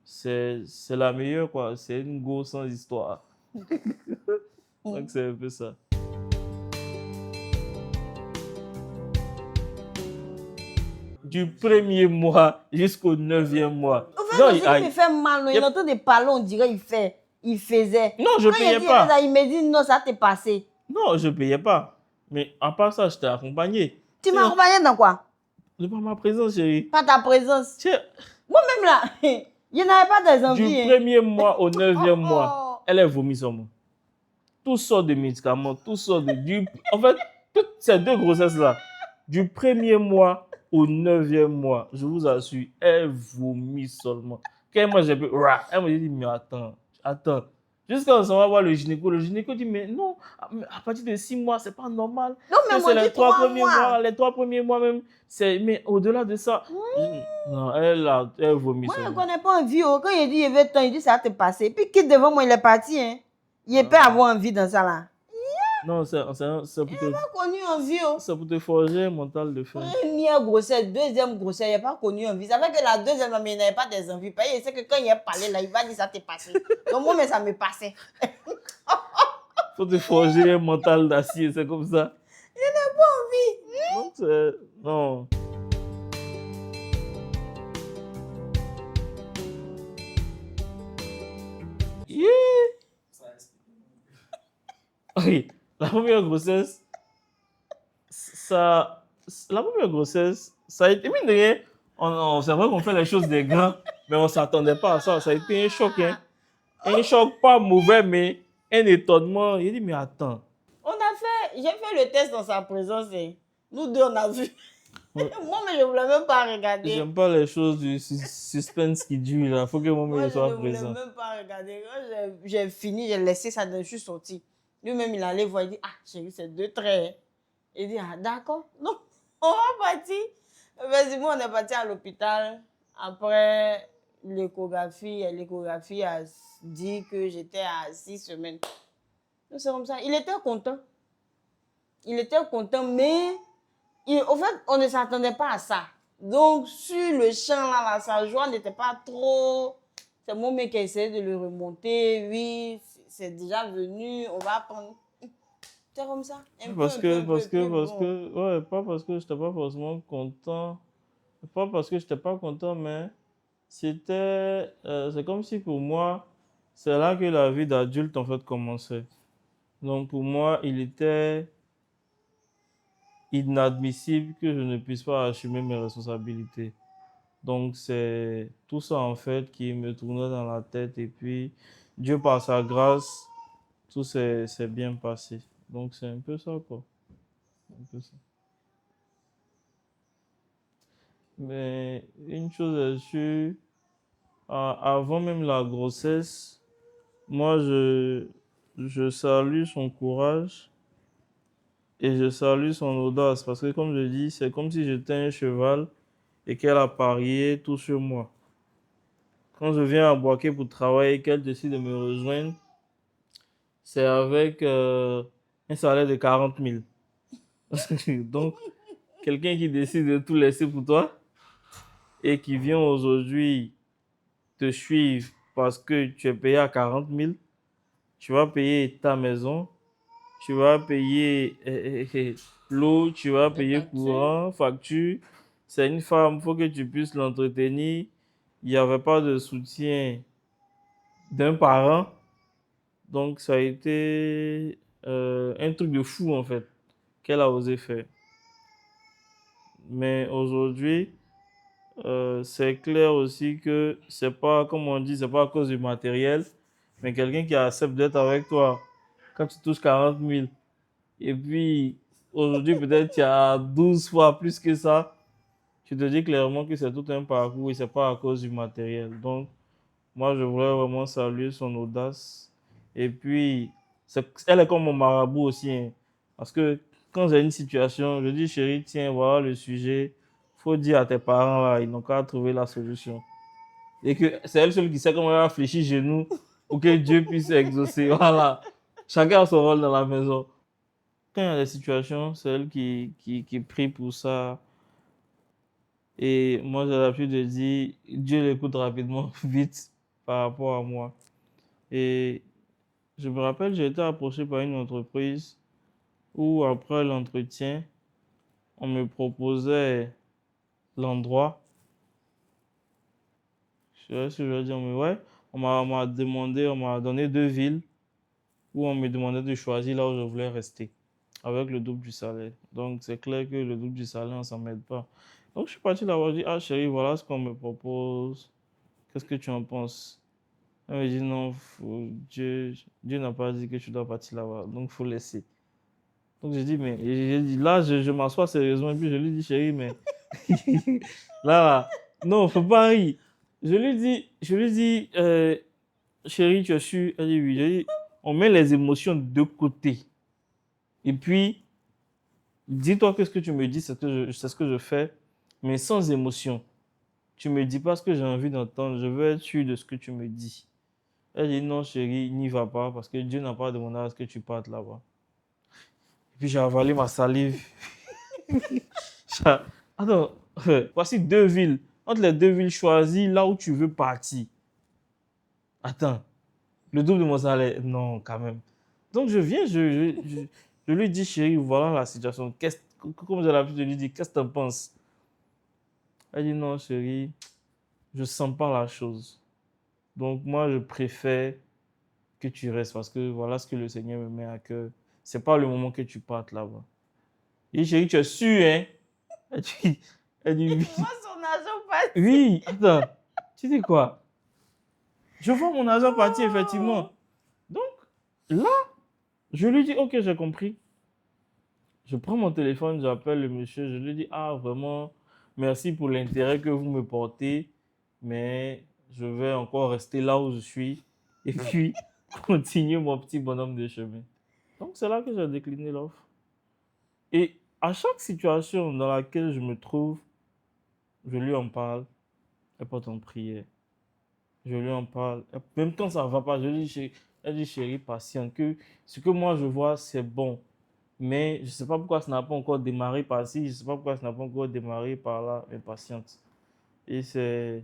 C'est la meilleure, quoi. C'est une go sans histoire. Donc, c'est un peu ça. Du premier mois jusqu'au 9e mois. En Non, fait, ce qui me fait mal, il est en train de parler, on dirait il faisait. non, je ne Quand il payais dit pas. ça, il me dit non, ça t'est passé. Non, je ne payais pas. Mais à part ça, je t'ai accompagné. Tu m'as accompagné dans quoi? De par ma présence, chérie. Pas ta présence. Tiens, Moi-même là, je n'avais pas des du envies. premier mois au 9e Oh, mois, oh. elle est vomi sur moi. Toutes sortes de médicaments, toutes sortes de... En fait, toutes ces deux grossesses-là, du premier mois au 9e mois, je vous assure, elle vomit seulement. Quand moi j'ai pu... Elle m'a dit, mais attends. Jusqu'à on s'en va voir le gynéco dit, mais non, à partir de 6 mois, c'est pas normal. Non, mais C'est moi, les dit 3 3 premiers mois. mois, les 3 premiers mois même. Mais au-delà de ça, non, elle vomit Moi, je ne seulement. connais pas envie. Quand il dit il veut temps, il dit ça va te passer. Puis quitte devant moi, il est parti. Hein. Il peut avoir envie dans ça là. Non, c'est pour Il n'a pas connu envie. Oh. c'est pour te forger un mental de fer. Première grossesse, deuxième grossesse, il n'a pas connu envie. Ça fait que la deuxième, mais il n'avait pas des envies. Parce qu'il sait que quand il est parlé là, il va dire ça t'est passé. Donc moi, mais ça me passait. Faut te forger un mental d'acier, c'est comme ça. Il n'a pas envie. Donc, c'est... Non. Yeah. Oui, la première grossesse, la première grossesse, ça a été, mine de rien, c'est vrai qu'on fait les choses des grands, mais on ne s'attendait pas à ça. Ça a été un choc, hein. Un choc pas mauvais, mais un étonnement. Il dit, mais attends. J'ai fait le test dans sa présence. Et nous deux, on a vu. Ouais. Moi, mais je ne voulais même pas regarder. J'aime pas les choses du suspense qui dure, là. Faut que moi, je sois je ne voulais présent. même pas regarder. Quand j'ai fini, j'ai laissé ça, je suis sortie. Lui-même, il allait voir, il dit, ah, chérie, c'est 2 traits. Il dit, ah, d'accord. Non, on va partir. Vas-y, moi, on est parti à l'hôpital. Après l'échographie a dit que j'étais à 6 semaines. Donc, c'est comme ça. Il était content. Mais au fait, on ne s'attendait pas à ça. Donc, sur le champ, là, sa joie n'était pas trop... C'est mon mec qui a essayé de le remonter. Oui, c'est déjà venu, on va prendre... C'est comme ça. Pas parce que j'étais pas forcément content. Pas parce que j'étais pas content, mais c'est comme si pour moi, c'est là que la vie d'adulte en fait commençait. Donc pour moi, il était inadmissible que je ne puisse pas assumer mes responsabilités. Donc c'est tout ça en fait qui me tournait dans la tête et puis Dieu par sa grâce, tout s'est bien passé. Donc, c'est un peu ça, quoi. Un peu ça. Mais une chose est sûre, avant même la grossesse, moi, je salue son courage et je salue son audace. Parce que, comme je dis, c'est comme si j'étais un cheval et qu'elle a parié tout sur moi. Quand je viens à Boaké pour travailler et qu'elle décide de me rejoindre, c'est avec un salaire de 40 000. Donc, quelqu'un qui décide de tout laisser pour toi et qui vient aujourd'hui te suivre parce que tu es payé à 40 000, tu vas payer ta maison, tu vas payer l'eau, tu vas Les payer factures. courant, facture. C'est une femme, il faut que tu puisses l'entretenir. Il n'y avait pas de soutien d'un parent. Donc, ça a été un truc de fou, en fait, qu'elle a osé faire. Mais aujourd'hui, c'est clair aussi que c'est pas, comme on dit, c'est pas à cause du matériel, mais quelqu'un qui accepte d'être avec toi quand tu touches 40 000. Et puis, aujourd'hui, peut-être il y a 12 fois plus que ça. Tu te dis clairement que c'est tout un parcours et c'est pas à cause du matériel. Donc, moi, je voudrais vraiment saluer son audace. Et puis, elle est comme mon marabout aussi, hein. Parce que quand j'ai une situation, je dis, chérie, tiens, voilà le sujet. Faut dire à tes parents, là, ils n'ont qu'à trouver la solution. Et que c'est elle seule qui sait comment elle va fléchir chez nous pour que Dieu puisse exaucer. Voilà. Chacun a son rôle dans la maison. Quand il y a des situations, c'est elle qui prie pour ça. Et moi, j'ai l'habitude de dire, Dieu l'écoute rapidement, vite, par rapport à moi. Et je me rappelle, j'ai été approché par une entreprise où, après l'entretien, on me proposait l'endroit. Je sais pas si je vais dire, mais ouais, on m'a demandé, on m'a donné 2 villes où on me demandait de choisir là où je voulais rester, avec le double du salaire. Donc, c'est clair que le double du salaire, on s'en m'aide pas. Donc, je suis parti là-bas, je dis, ah chérie, voilà ce qu'on me propose. Qu'est-ce que tu en penses? Elle me dit, non, Dieu n'a pas dit que tu dois partir là-bas, donc il faut laisser. Donc, j'ai dit, mais j'ai dit, là, je m'assois sérieusement, et puis je lui dis, chérie, mais là, non, faut pas rire. Je lui dis, chérie, tu es sûre? Elle dit, oui. J'ai dit, on met les émotions de côté. Et puis, dis-toi que ce que tu me dis, c'est ce que je fais, mais sans émotion. Tu me dis pas ce que j'ai envie d'entendre, je veux être sûr de ce que tu me dis. Elle dit, non, chérie, n'y va pas, parce que Dieu n'a pas demandé à ce que tu partes là-bas. Et puis, j'ai avalé ma salive. Attends, voici 2 villes. Entre les 2 villes, choisis là où tu veux partir. Attends, le double de mon salaire. Non, quand même. Donc, je viens, je lui dis, chérie, voilà la situation. Comme j'ai l'habitude de lui dire, qu'est-ce que tu en penses? Elle dit, non, chérie, je sens pas la chose. Donc, moi, je préfère que tu restes parce que voilà ce que le Seigneur me met à cœur. C'est pas le moment que tu partes là-bas. Et chérie, tu es sûr, hein? Elle dit, elle dit oui. Moi, son argent passe. Oui, attends. Tu sais quoi? Je vois mon argent partir, effectivement. Donc, là, je lui dis, ok, j'ai compris. Je prends mon téléphone, j'appelle le monsieur, je lui dis, ah, vraiment, merci pour l'intérêt que vous me portez, mais je vais encore rester là où je suis et puis continuer mon petit bonhomme de chemin. Donc, c'est là que j'ai décliné l'offre. Et à chaque situation dans laquelle je me trouve, je lui en parle, elle porte en prière. Je lui en parle. Même quand ça ne va pas, je lui dis, elle dit, chérie, patiente, que ce que moi je vois, c'est bon. Mais je ne sais pas pourquoi ça n'a pas encore démarré par ci, je ne sais pas pourquoi ça n'a pas encore démarré par là, mais patiente. Et c'est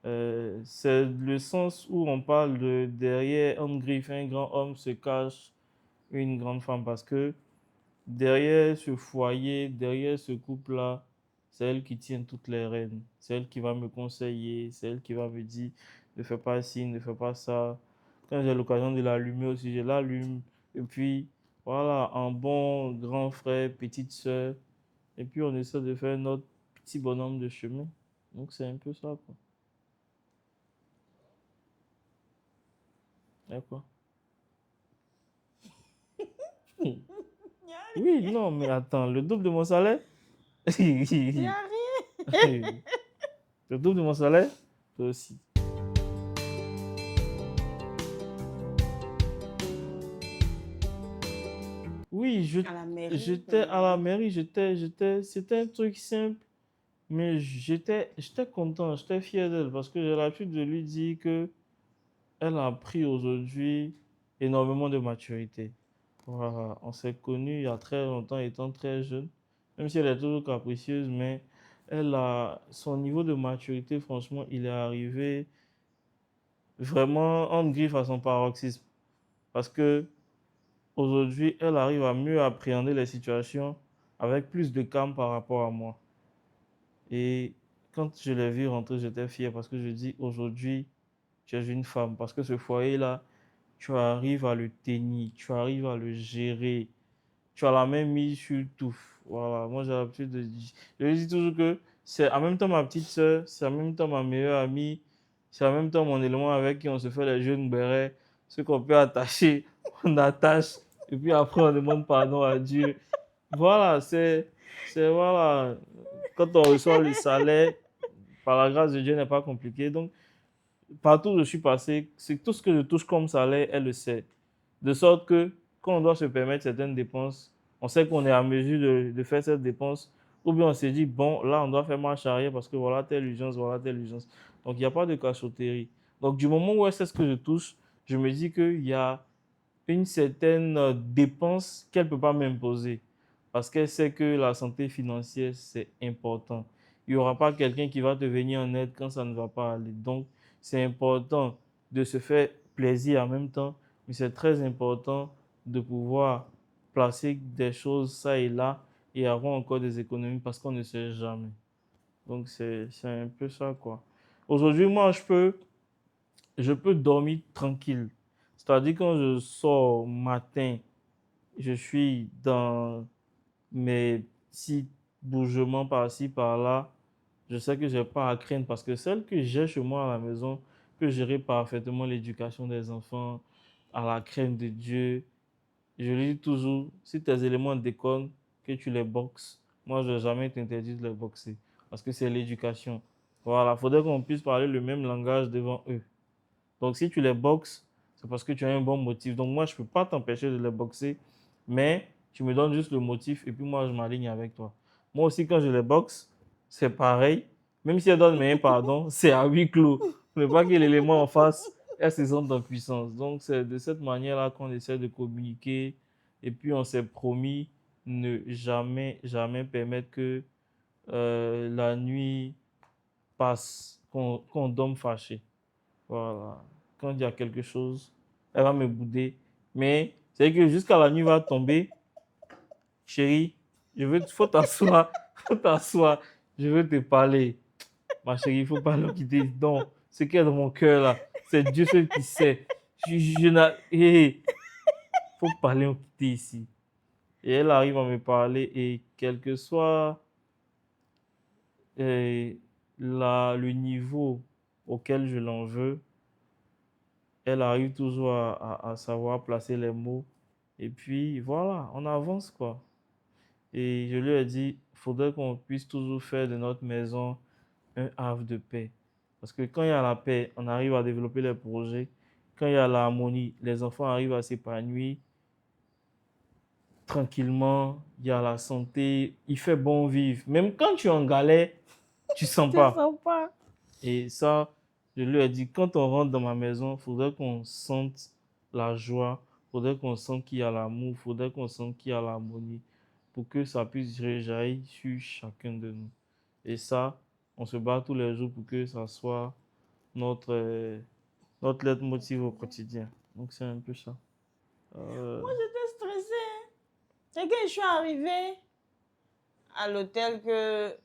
le sens où on parle de derrière un griffe, un grand homme se cache une grande femme. Parce que derrière ce foyer, derrière ce couple-là, c'est elle qui tient toutes les rênes. C'est elle qui va me conseiller, c'est elle qui va me dire ne fais pas ci, ne fais pas ça. Quand j'ai l'occasion de l'allumer aussi, je l'allume. Et puis, voilà, un bon grand frère, petite soeur. Et puis, on essaie de faire notre petit bonhomme de chemin. Donc, c'est un peu ça, quoi. D'accord. Oui, non, mais attends, le double de mon salaire? Il n'y a rien. Le double de mon salaire? Toi aussi. Oui, À la mairie. j'étais à la mairie, c'était un truc simple, mais j'étais content, j'étais fier d'elle parce que j'ai l'habitude de lui dire que elle a pris aujourd'hui énormément de maturité. Voilà, on s'est connus il y a très longtemps, étant très jeune, même si elle est toujours capricieuse, mais son niveau de maturité, franchement, il est arrivé vraiment en griffe à son paroxysme. Parce que aujourd'hui, elle arrive à mieux appréhender les situations avec plus de calme par rapport à moi. Et quand je l'ai vue rentrer, j'étais fier parce que je dis aujourd'hui, tu es une femme. Parce que ce foyer-là, tu arrives à le tenir, tu arrives à le gérer, tu as la main mise sur tout. Voilà, moi j'ai l'habitude de dire, je lui dis toujours que c'est en même temps ma petite soeur, c'est en même temps ma meilleure amie, c'est en même temps mon élément avec qui on se fait les jeunes bérets, ce qu'on peut attacher, on attache, et puis après on demande pardon à Dieu. Voilà, voilà, quand on reçoit le salaire, par la grâce de Dieu n'est pas compliqué. Donc, partout où je suis passé, c'est tout ce que je touche comme salaire, elle le sait. De sorte que quand on doit se permettre certaines dépenses, on sait qu'on est en mesure de faire cette dépense. Ou bien on se dit, bon, là, on doit faire marche arrière parce que voilà telle urgence, voilà telle urgence. Donc, il n'y a pas de cachotterie. Donc, du moment où elle sait ce que je touche, je me dis qu'il y a une certaine dépense qu'elle ne peut pas m'imposer. Parce qu'elle sait que la santé financière, c'est important. Il n'y aura pas quelqu'un qui va te venir en aide quand ça ne va pas aller. Donc, c'est important de se faire plaisir en même temps, mais c'est très important de pouvoir placer des choses ça et là et avoir encore des économies parce qu'on ne sait jamais. Donc, c'est un peu ça, quoi. Aujourd'hui, moi, je peux dormir tranquille. C'est-à-dire quand je sors matin, je suis dans mes petits bougements par-ci, par-là. Je sais que je n'ai pas à craindre parce que celle que j'ai chez moi à la maison peut gérer parfaitement l'éducation des enfants à la crainte de Dieu. Je lui dis toujours, si tes éléments déconnent, que tu les boxes. Moi, je ne vais jamais t'interdire de les boxer parce que c'est l'éducation. Voilà, il faudrait qu'on puisse parler le même langage devant eux. Donc, si tu les boxes, c'est parce que tu as un bon motif. Donc, moi, je ne peux pas t'empêcher de les boxer, mais tu me donnes juste le motif et puis moi, je m'aligne avec toi. Moi aussi, quand je les boxe, c'est pareil. Même si elle donne mes pardon, c'est à huis clos. Pour ne pas que l'élément en face, elle se sente en puissance. Donc, c'est de cette manière-là qu'on essaie de communiquer. Et puis, on s'est promis ne jamais, jamais permettre que la nuit passe, qu'on dorme fâché. Voilà. Quand il y a quelque chose, elle va me bouder. Mais c'est que jusqu'à la nuit va tomber, chérie, faut t'asseoir, faut t'asseoir, je veux te parler. Ma chérie, il faut pas le quitter. Non, ce qu'il y a dans mon cœur là, c'est Dieu seul qui sait. Faut parler, on quitter ici. Et elle arrive à me parler et quel que soit euh, le niveau auquel je l'en veux, elle arrive toujours à savoir placer les mots. Et puis voilà, on avance quoi. Et je lui ai dit, il faudrait qu'on puisse toujours faire de notre maison un havre de paix. Parce que quand il y a la paix, on arrive à développer les projets. Quand il y a l'harmonie, les enfants arrivent à s'épanouir tranquillement. Il y a la santé, il fait bon vivre. Même quand tu es en galère, tu sens Tu pas. sens pas. Et ça, je lui ai dit, quand on rentre dans ma maison, il faudrait qu'on sente la joie, il faudrait qu'on sente qu'il y a l'amour, il faudrait qu'on sente qu'il y a l'harmonie pour que ça puisse rejaillir sur chacun de nous. Et ça, on se bat tous les jours pour que ça soit notre, notre leitmotiv au quotidien. Donc, c'est un peu ça. Moi, j'étais stressée. C'est que je suis arrivée à l'hôtel que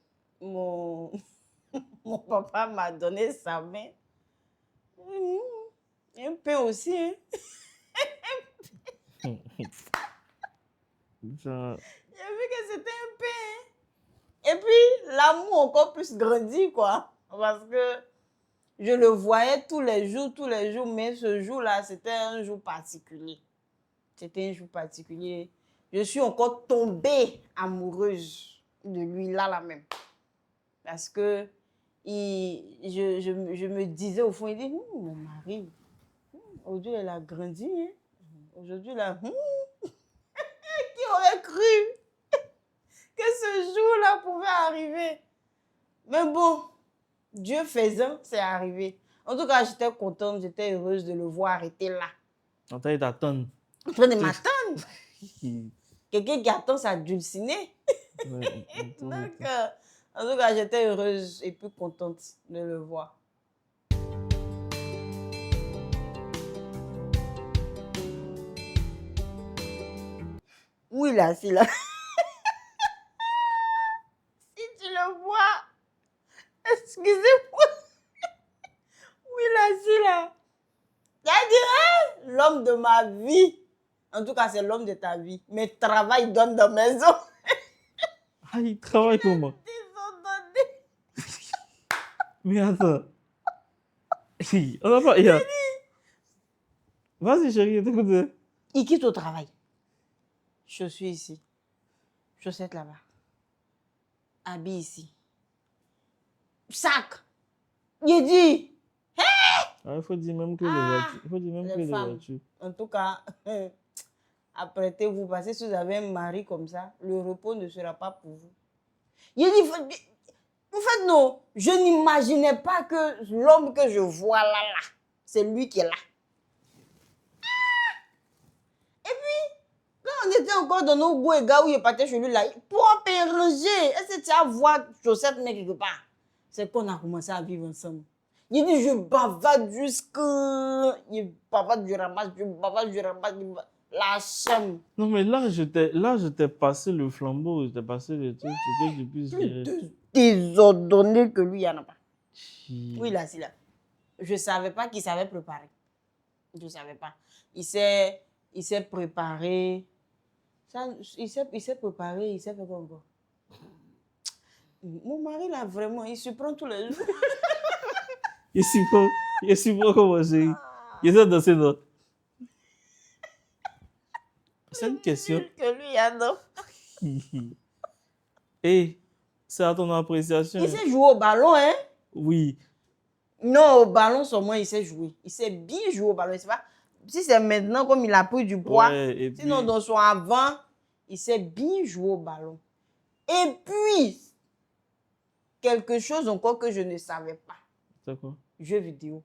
mon, mon papa m'a donné sa main. Un pain aussi. Hein. Ça- J'ai vu que c'était un pain. Et puis, l'amour encore plus grandi, quoi. Parce que je le voyais tous les jours, mais ce jour-là, c'était un jour particulier. C'était un jour particulier. Je suis encore tombée amoureuse de lui là même. Parce que je me disais au fond, il dit, mon mari, aujourd'hui elle a grandi. Hein? Aujourd'hui, là, qui aurait cru que ce jour-là pouvait arriver? Mais bon, Dieu faisant, c'est arrivé. En tout cas, j'étais contente, j'étais heureuse de le voir arrêter là. En train de t'attendre. En train de m'attendre. Quelqu'un qui attend sa dulcinée. Ouais, Donc, en tout cas, j'étais heureuse et plus contente de le voir. Oui, là, c'est là. Si tu le vois, excusez-moi. Oui, là, c'est là. C'est-à-dire, l'homme de ma vie. En tout cas, c'est l'homme de ta vie. Mais travail donne de maison. Ah, il travaille comment? Ils ont donné. Mais attends. On n'a pas. Vas-y, chérie, t'écoute. Il quitte au travail. Je suis ici. Chaussettes là-bas. Habit ici. Sac. Il dit. Il faut dire même que les voitures. Il faut dire même que les femmes. voitures. En tout cas, apprêtez-vous parce que si vous avez un mari comme ça, le repos ne sera pas pour vous. Il dit, en fait, non, je n'imaginais pas que l'homme que je vois là, c'est lui qui est là. Et puis, quand on était encore dans nos goûts et gars où il partait chez lui là, propre et rangé, est-ce que tu as voir chaussettes mais quelque part? C'est qu'on a commencé à vivre ensemble. Il dit, je bavarde jusqu'à... Il bavarde, je ramasse, la chambre. Non, mais là, je t'ai passé le flambeau, je t'ai passé le truc, c'est que je puisse gérer. Plus désordonné que lui, il n'y en a pas. Chi. Oui, là, c'est là. Je ne savais pas qu'il savait préparer. Je ne savais pas. Il s'est préparé. Il s'est préparé, il s'est fait quoi encore? Mon mari, là, vraiment, il se prend tous les jours. Il s'y prend comment j'ai. Il essaie de danser dans. C'est une question. Que lui, il y a non. Et c'est à ton appréciation. Il sait jouer au ballon, hein? Oui. Non, au ballon seulement, il sait jouer. Il sait bien jouer au ballon. C'est pas... Si c'est maintenant, comme il a pris du poids, Ouais, et sinon, puis... dans son avant, il sait bien jouer au ballon. Et puis, quelque chose encore que je ne savais pas. C'est quoi? Jeux vidéo.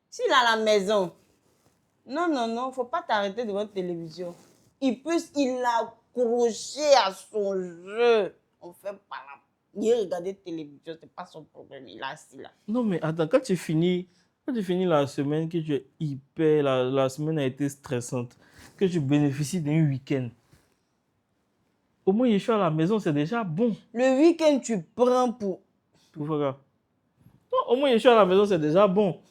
S'il a la maison, non, faut pas t'arrêter devant la télévision. Il a accroché à son jeu. On fait pas la... Il regarde la télévision, c'est pas son problème. Il est assis là. Non, mais attends, quand tu finis la semaine, que tu es hyper, la semaine a été stressante, que tu bénéficies d'un week-end, au moins je suis à la maison, c'est déjà bon. Le week-end, tu prends pour... Tout va. Non, au moins je suis à la maison, c'est déjà bon.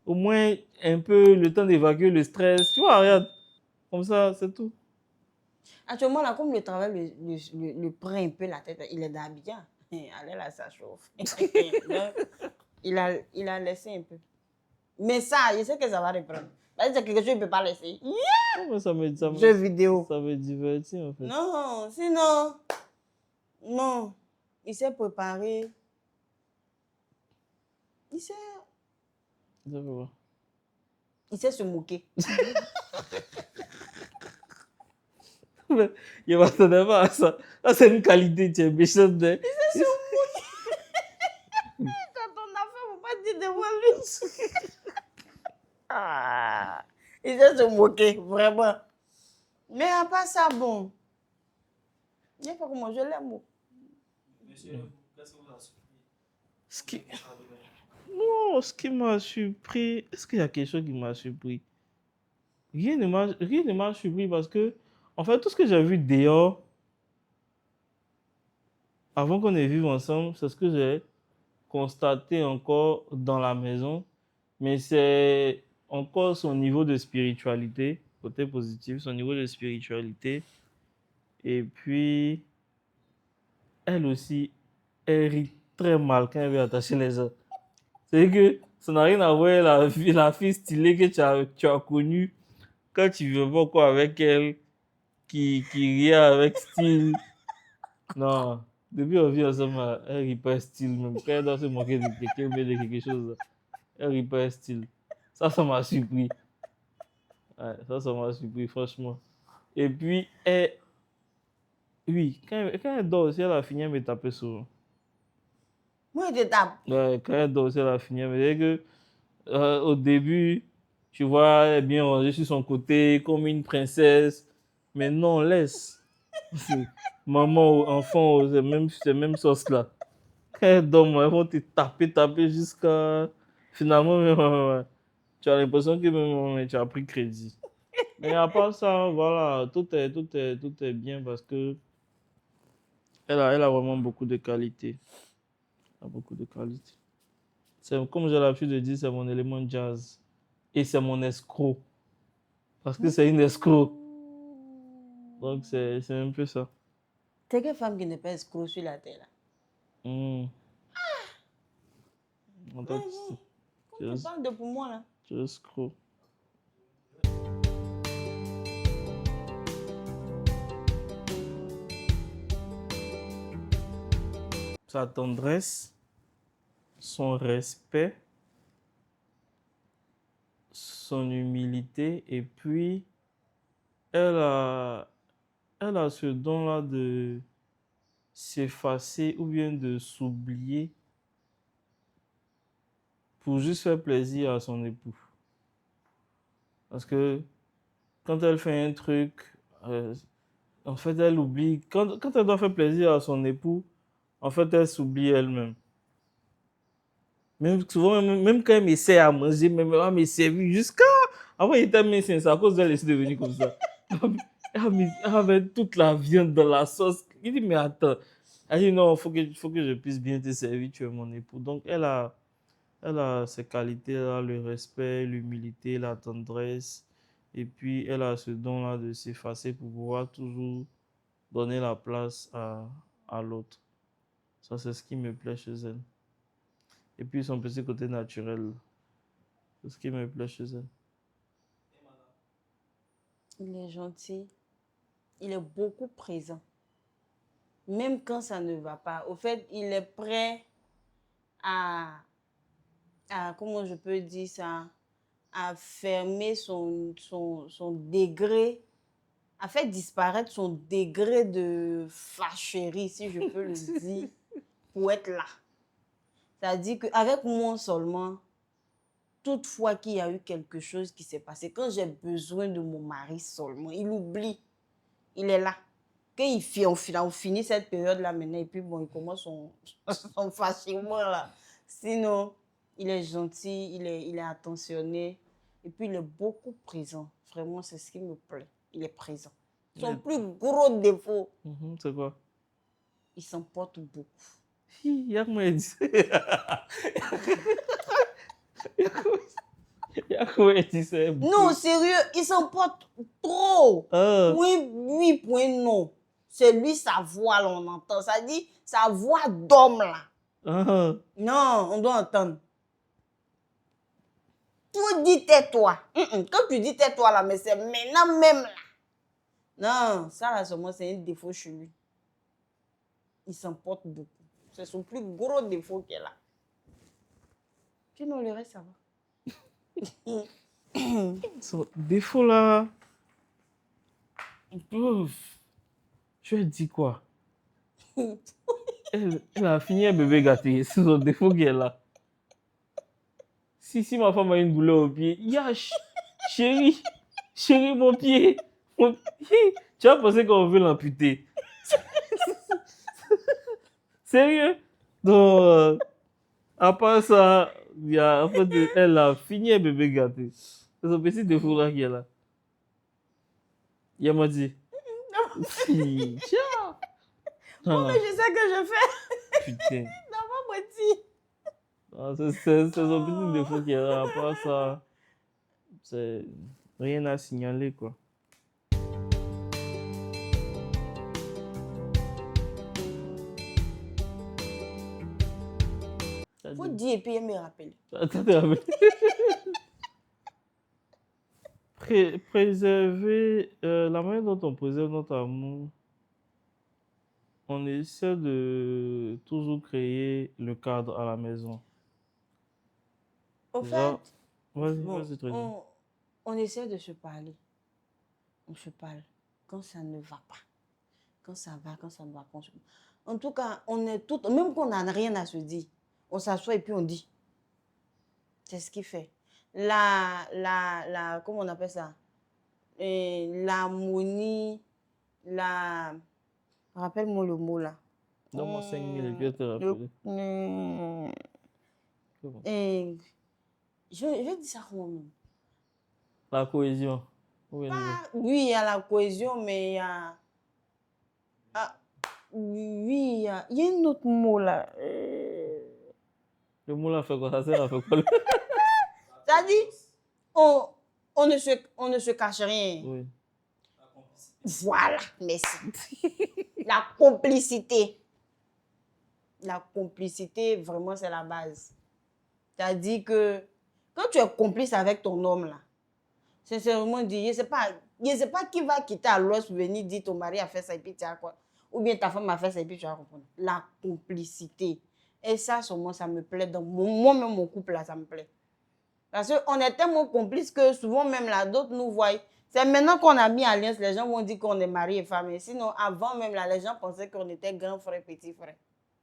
Au moins un peu le temps d'évacuer le stress. Tu vois, regarde. Comme ça, c'est tout. Actuellement, là, comme le travail le prend un peu la tête, il est d'Abidjan. Allez là, ça chauffe. il a laissé un peu. Mais ça, je sais que ça va reprendre. C'est quelque chose qu'il ne peut pas laisser. Non, Jeux vidéo. Ça me divertit, en fait. Non, sinon, non. Il s'est préparé. Il sait se moquer. Mais je ne m'attendais pas à ça. Ça, c'est une qualité, tu es méchante. Il sait se moquer. Quand on a fait, il ne faut pas dire devant lui. Il sait se moquer, vraiment. Mais à part ça, bon. Je ne sais pas comment je l'aime. Monsieur, qu'est-ce que vous a surpris? Non, ce qui m'a surpris... Est-ce qu'il y a quelque chose qui m'a surpris? Rien ne m'a surpris parce que, en fait, tout ce que j'ai vu dehors, avant qu'on ait vécu ensemble, c'est ce que j'ai constaté encore dans la maison. Mais c'est encore son niveau de spiritualité, côté positif, son niveau de spiritualité. Et puis, elle aussi, elle rit très mal quand elle veut attacher les gens. C'est que ça n'a rien à voir avec la fille stylée que tu as connue quand tu veux pas quoi avec elle, qui rit avec style. Non, depuis on vit ensemble, elle rit pas style même. Quand elle doit se moquer de quelqu'un ou bien de quelque chose, elle rit pas style. Ça m'a surpris. Ouais, ça m'a surpris, franchement. Et puis, oui, quand elle dort aussi, elle a fini de me taper souvent. Moi, je te tape. Ouais, quand elle dort aussi, elle a fini. Mais dès que, au début, tu vois, elle est bien rangée sur son côté, comme une princesse. Mais non, laisse. C'est- Maman ou enfant, c'est même sauce là. Quand elles dorment, elles vont te taper jusqu'à. Finalement, ouais. Tu as l'impression que même, tu as pris crédit. Mais à part ça, voilà, tout est bien parce que elle a vraiment beaucoup de qualités. Elle a beaucoup de qualités. Comme j'ai l'habitude de dire, c'est mon élément jazz. Et c'est mon escroc. Parce que c'est une escroc. Donc, c'est un peu ça. T'es quelle femme qui n'est pas escroc sur la terre là? En fait, Quand tu parles de pour moi là. c'est escroc. Sa tendresse, son respect, son humilité, et puis elle a ce don-là de s'effacer ou bien de s'oublier pour juste faire plaisir à son époux. Parce que quand elle fait un truc, en fait, elle oublie. Quand elle doit faire plaisir à son époux, en fait, elle s'oublie elle-même. Même souvent, même quand elle m'essaie à manger, même elle me servir jusqu'à. Avant, il était mince, c'est à cause d'elle, elle est devenue comme ça. Elle avait toute la viande dans la sauce. Il dit, mais attends. Elle dit, non, faut que je puisse bien te servir, tu es mon époux. Donc, elle a ses qualités, elle a le respect, l'humilité, la tendresse. Et puis, elle a ce don-là de s'effacer pour pouvoir toujours donner la place à l'autre. Ça, c'est ce qui me plaît chez elle. Et puis, son petit côté naturel. C'est ce qui me plaît chez elle. Il est gentil. Il est beaucoup présent. Même quand ça ne va pas. Au fait, il est prêt à comment je peux dire ça, à fermer son degré, à faire disparaître son degré de fâcherie, si je peux le dire, pour être là. C'est-à-dire qu'avec moi seulement, toutefois qu'il y a eu quelque chose qui s'est passé, quand j'ai besoin de mon mari seulement, il oublie. Il est là. Quand on finit cette période-là maintenant, et puis bon, il commence son fâchement là. Sinon, il est gentil, il est attentionné, et puis il est beaucoup présent. Vraiment, c'est ce qui me plaît. Il est présent. Son plus gros défaut, C'est quoi? il s'emporte beaucoup. Il y a comment dit. Il y a comment dit ça. Non, sérieux, il s'emporte trop. Point oui, point non. C'est lui, sa voix, là, on entend. Ça dit, sa voix d'homme, là. Non, on doit entendre. Tout dit tais-toi. Quand tu dis tais-toi, là, mais c'est maintenant même, là. Non, ça, là, seulement, c'est un défaut chez lui. Il s'emporte beaucoup. C'est son plus gros défaut qu'elle a. Sinon, le reste, ça va. Son défaut là. Je lui ai dit quoi? Elle a fini un bébé gâté. C'est son défaut qu'elle a. Si ma femme a une douleur au pied, chérie, mon pied. Tu as pensé qu'on veut l'amputer. Sérieux? Donc, à part ça, en fait, elle a fini un bébé gâté. C'est son petit défaut là qu'elle a. Il m'a dit. Tiens. Oh, mais je sais que je fais. Putain. Non, pas moi dit. C'est son petit défaut qu'elle a. À part ça, c'est rien à signaler, quoi. Faut dire et puis elle me rappelle. Ça te rappelle? Préserver, la manière dont on préserve notre amour, on essaie de toujours créer le cadre à la maison. Au fait, Genre, vas-y, bon, vas-y, très bien. on essaie de se parler. On se parle quand ça ne va pas. Quand ça va, quand ça ne va pas. En tout cas, on est tout, même qu'on n'a rien à se dire, on s'assoit et puis on dit. C'est ce qui fait. Comment on appelle ça? L'harmonie, rappelle-moi le mot là. Donne-moi 5 minutes et puis je te Le- rappelle. euh, et je vais dire ça comment même. La cohésion. Oui, Oui, il y a la cohésion, mais il y a... oui, il y a un autre mot là. le mot là fait quoi? Ça sert à faire quoi? C'est-à-dire, on ne se cache rien. Oui. Voilà, merci. La complicité. La complicité, vraiment, c'est la base. C'est-à-dire que quand tu es complice avec ton homme, là, sincèrement dit, je ne sais pas qui va quitter à l'ouest pour venir dire ton mari a fait ça et puis tu as quoi. Ou bien ta femme a fait ça et puis tu vas comprendre. La complicité. Et ça, sûrement, ça me plaît. Dans moi-même, mon couple, là, ça me plaît. Parce qu'on est tellement complices que souvent, même là, d'autres nous voient. C'est maintenant qu'on a mis alliance, les gens vont dire qu'on est mari et femme. Et sinon, avant même, là, les gens pensaient qu'on était grand frère, petit frère.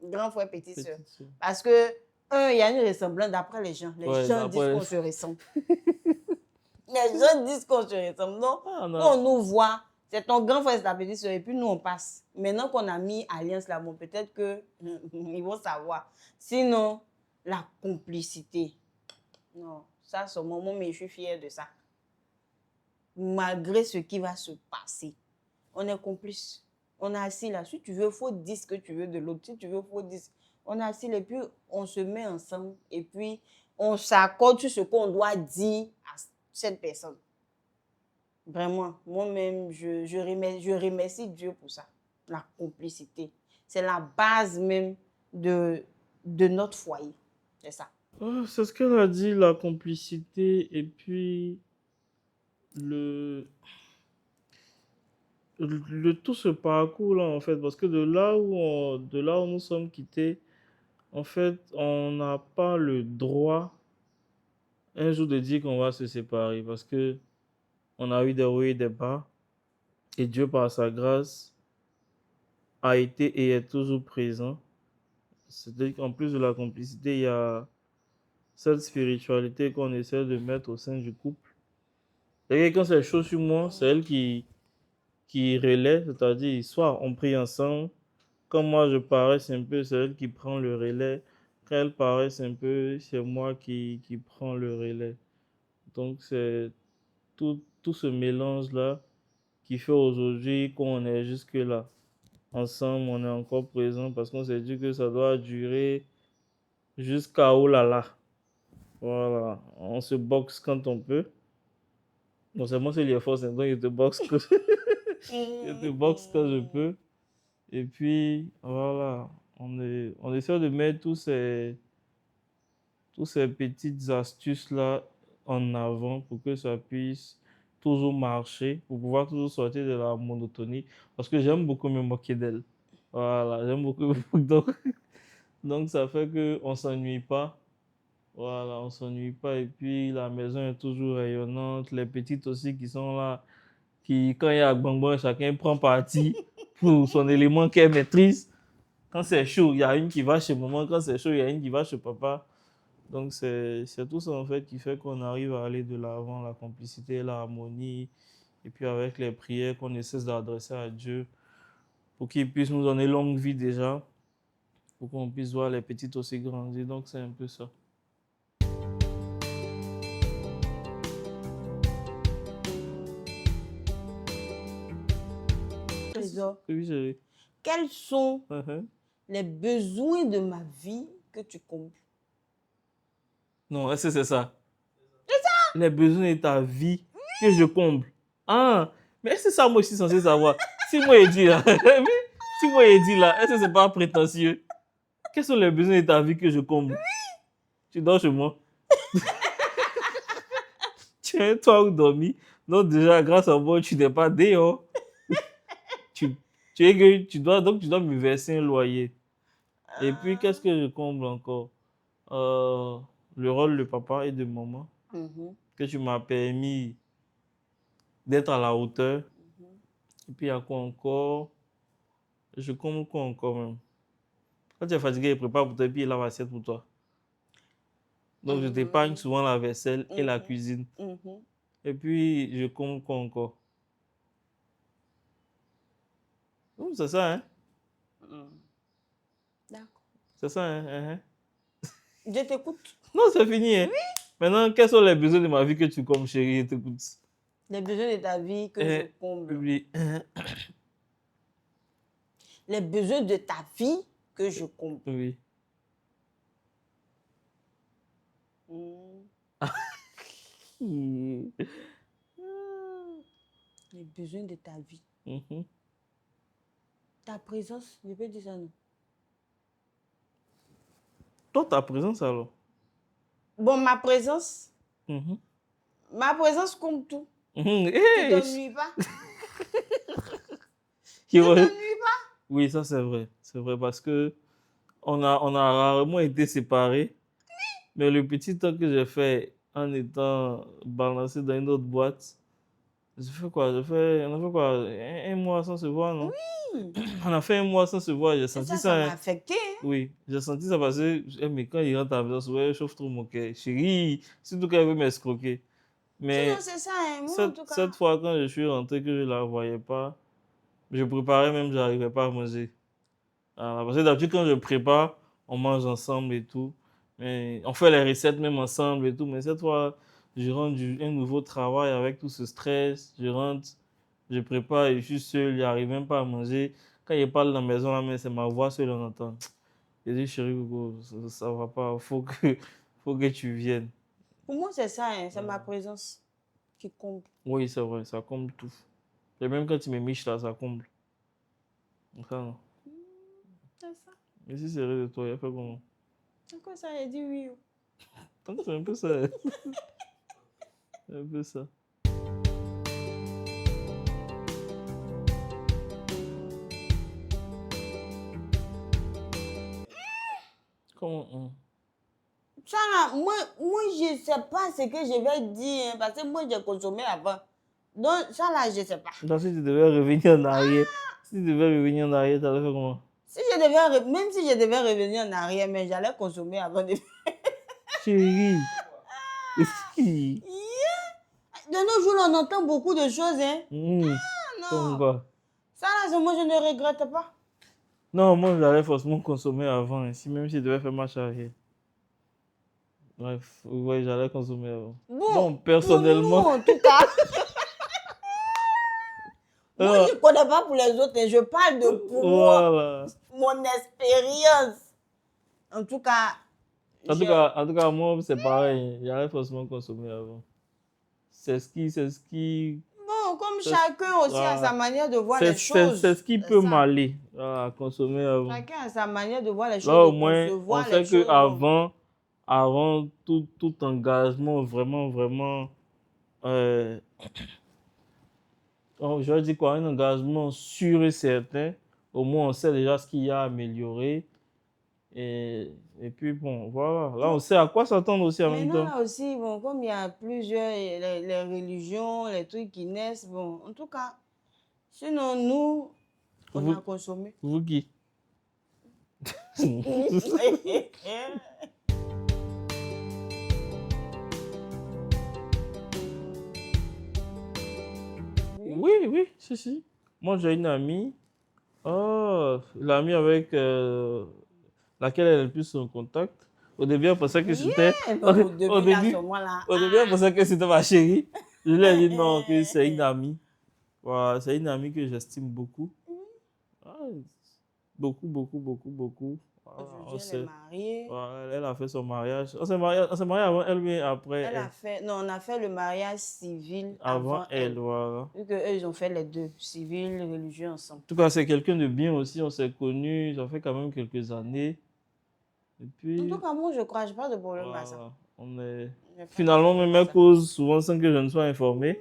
Grand frère, petite soeur. Parce que, il y a une ressemblance d'après les gens. Les gens disent qu'on se ressemble. Les gens disent qu'on se ressemble. Donc, on nous voit, c'est ton grand frère, c'est ta petite soeur, et puis nous, on passe. Maintenant qu'on a mis alliance là, bon, peut-être qu'ils vont savoir. Sinon, la complicité. Non, ça, c'est mon moment, mais je suis fière de ça. Malgré ce qui va se passer, on est complices. On est assis là. Si tu veux, il faut dire ce que tu veux de l'autre. Si tu veux, il faut dire. On est assis et puis on se met ensemble et puis on s'accorde sur ce qu'on doit dire à cette personne. Vraiment, moi-même, je remercie Dieu pour ça. La complicité. C'est la base même de notre foyer. C'est ça. C'est ce qu'elle a dit, la complicité et puis le tout ce parcours là en fait, parce que de là où nous sommes quittés, en fait, on n'a pas le droit un jour de dire qu'on va se séparer, parce que on a eu des hauts et des bas, et Dieu par sa grâce a été et est toujours présent. C'est-à-dire qu'en plus de la complicité, il y a cette spiritualité qu'on essaie de mettre au sein du couple. Et quand c'est chaud sur moi, c'est elle qui relaie, c'est-à-dire soit on prie ensemble, quand moi je paraisse un peu, c'est elle qui prend le relais. Quand elle paraisse un peu, c'est moi qui prend le relais. Donc c'est tout ce mélange-là qui fait aujourd'hui qu'on est jusque-là. Ensemble, on est encore présent parce qu'on s'est dit que ça doit durer jusqu'à oh là là. Voilà, on se boxe quand on peut. Non seulement c'est les forces, donc je te boxe je te boxe quand je peux. Et puis voilà, on essaie de mettre tous ces petites astuces là en avant pour que ça puisse toujours marcher, pour pouvoir toujours sortir de la monotonie. Parce que j'aime beaucoup me moquer d'elle. Voilà, j'aime beaucoup. Donc ça fait qu'on ne s'ennuie pas. Voilà, on ne s'ennuie pas. Et puis la maison est toujours rayonnante. Les petites aussi qui sont là, qui, quand il y a Gbangban, chacun prend parti pour son élément qu'elle maîtrise. Quand c'est chaud, il y a une qui va chez maman. Quand c'est chaud, il y a une qui va chez papa. Donc c'est tout ça en fait qui fait qu'on arrive à aller de l'avant, la complicité, l'harmonie. Et puis avec les prières qu'on essaie d'adresser à Dieu pour qu'il puisse nous donner longue vie déjà, pour qu'on puisse voir les petites aussi grandir. Donc c'est un peu ça. Trésor, Oui, chérie. quels sont Uh-huh. les besoins de ma vie que tu combles? Non, est-ce que c'est ça? C'est ça! Les besoins de ta vie que je comble. Ah, mais est-ce que ça, moi, je suis censé savoir? Si moi, il dit là, si moi, il dit là, est-ce que c'est pas prétentieux? Quels sont les besoins de ta vie que je comble? Tu dors chez moi? Tu es toi ou dormi? Donc déjà, grâce à moi, tu n'es pas dehors. tu, tu dois me verser un loyer. Et puis, qu'est-ce que je comble encore? Euh, le rôle de papa et de maman, que tu m'as permis d'être à la hauteur. Et puis, il y a quoi encore? Je comble quoi encore même? Quand tu es fatigué, il prépare pour toi et puis il lave l'assiette pour toi. Donc, je t'épargne souvent la vaisselle et la cuisine. Et puis, je comble quoi encore? C'est ça, hein? D'accord. C'est ça, hein? Je t'écoute. Non, c'est fini, hein? Maintenant, quels sont les besoins de ma vie que tu combles, chérie? Je t'écoute. Les besoins de ta vie que je comble. Oui. Les besoins de ta vie que je comble. Oui. Les besoins de ta vie. Mhm. Ta présence, je peux dire ça, non? Toi, ta présence alors? Bon, ma présence Mhm. comble tout. Mhm. Tu Hey! t'ennuies pas? Qui Tu va- t'ennuies pas? Oui, ça c'est vrai. C'est vrai parce que on a rarement été séparés. Mais le petit temps que j'ai fait en étant balancé dans une autre boîte, j'ai fait quoi? On a fait quoi? Un mois sans se voir, non? Oui. On a fait un mois sans se voir, j'ai Et senti ça, ça. ça m'a Hein. affecté. Hein? Oui, j'ai senti ça parce que mais quand il rentre à la maison, ouais, je chauffe trop mon cœur. Chérie, surtout quand il veut m'escroquer. Sinon, Mais c'est ça, hein. Moi, en tout cas. cette fois, quand je suis rentré, que je ne la voyais pas, je préparais même, je n'arrivais pas à manger. Voilà, parce que d'habitude, quand je prépare, on mange ensemble et tout. Mais on fait les recettes même ensemble et tout. Mais cette fois, je rentre un nouveau travail avec tout ce stress. Je rentre, je prépare et je suis seul, je n'arrive même pas à manger. Quand il parle dans la maison, là, mais c'est ma voix seule on entend. Je dis, chérie, Gogo, ça va pas, faut que tu viennes. Pour moi, c'est ça, hein. C'est ma présence qui comble. Oui, c'est vrai, ça comble tout. Et même quand tu me miches là, ça comble. Donc, ça, non. C'est ça. Mais si c'est vrai de toi, il a fait comment? C'est quoi ça? Il dit oui. Donc, c'est un peu ça. C'est un peu ça. Comment? Ça là, moi, je ne sais pas ce que je vais dire, hein, parce que moi, j'ai consommé avant. Donc, ça là, je ne sais pas. Donc, si tu devais revenir en arrière, si tu devais revenir en arrière, tu allais faire comment? Si je devais, même si je devais revenir en arrière, mais j'allais consommer avant de... Chérie. Si. De nos jours, on entend beaucoup de choses, hein. Comme Non. quoi? Ça là, moi, je ne regrette pas. Non, moi, j'allais forcément consommer avant, ici, même si je devais faire marche arrière. Bref, ouais, j'allais consommer avant. Bon, personnellement. Pour nous, en tout cas. Moi, je ne connais pas pour les autres, hein. Je parle de pour Voilà. moi, mon expérience. En tout cas. En tout cas, moi, c'est pareil. J'allais forcément consommer avant. C'est ce qui. Bon, comme chacun aussi a sa manière de voir les C'est choses. ce qui peut m'aller à consommer avant. Chacun a sa manière de voir les choses. Là, au de moins, concevoir on sait les choses, que avant tout engagement, vraiment, je vais dire quoi, un engagement sûr et certain, au moins on sait déjà ce qu'il y a à améliorer. Et puis bon, voilà. Là, on sait à quoi s'attendre aussi en même maintenant, temps. là aussi, bon, comme il y a plusieurs, les religions, les trucs qui naissent, bon, en tout cas, sinon, nous, on a consommé. Vous qui? Oui, si. Moi, j'ai une amie. Oh, l'amie avec laquelle elle est le plus en contact. Au début, elle pensait que c'était. Au début, Au début, elle pensait que c'était ma chérie. Je lui ai dit non, que c'est une amie. Voilà, c'est une amie que j'estime beaucoup. Ah, beaucoup. Voilà, Aujourd'hui, elle est mariée. Voilà, elle a fait son mariage. On s'est marié avant elle, mais après elle. Non, on a fait le mariage civil Avant elle, voilà. Vu qu'eux, ils ont fait les deux, civil et religieux ensemble. En tout cas, c'est quelqu'un de bien aussi. On s'est connus, ça fait quand même quelques années. Et puis. En tout cas, moi, je crois, je n'ai pas de problème à ça. On est. Finalement, même elle cause souvent sans que je ne sois informé.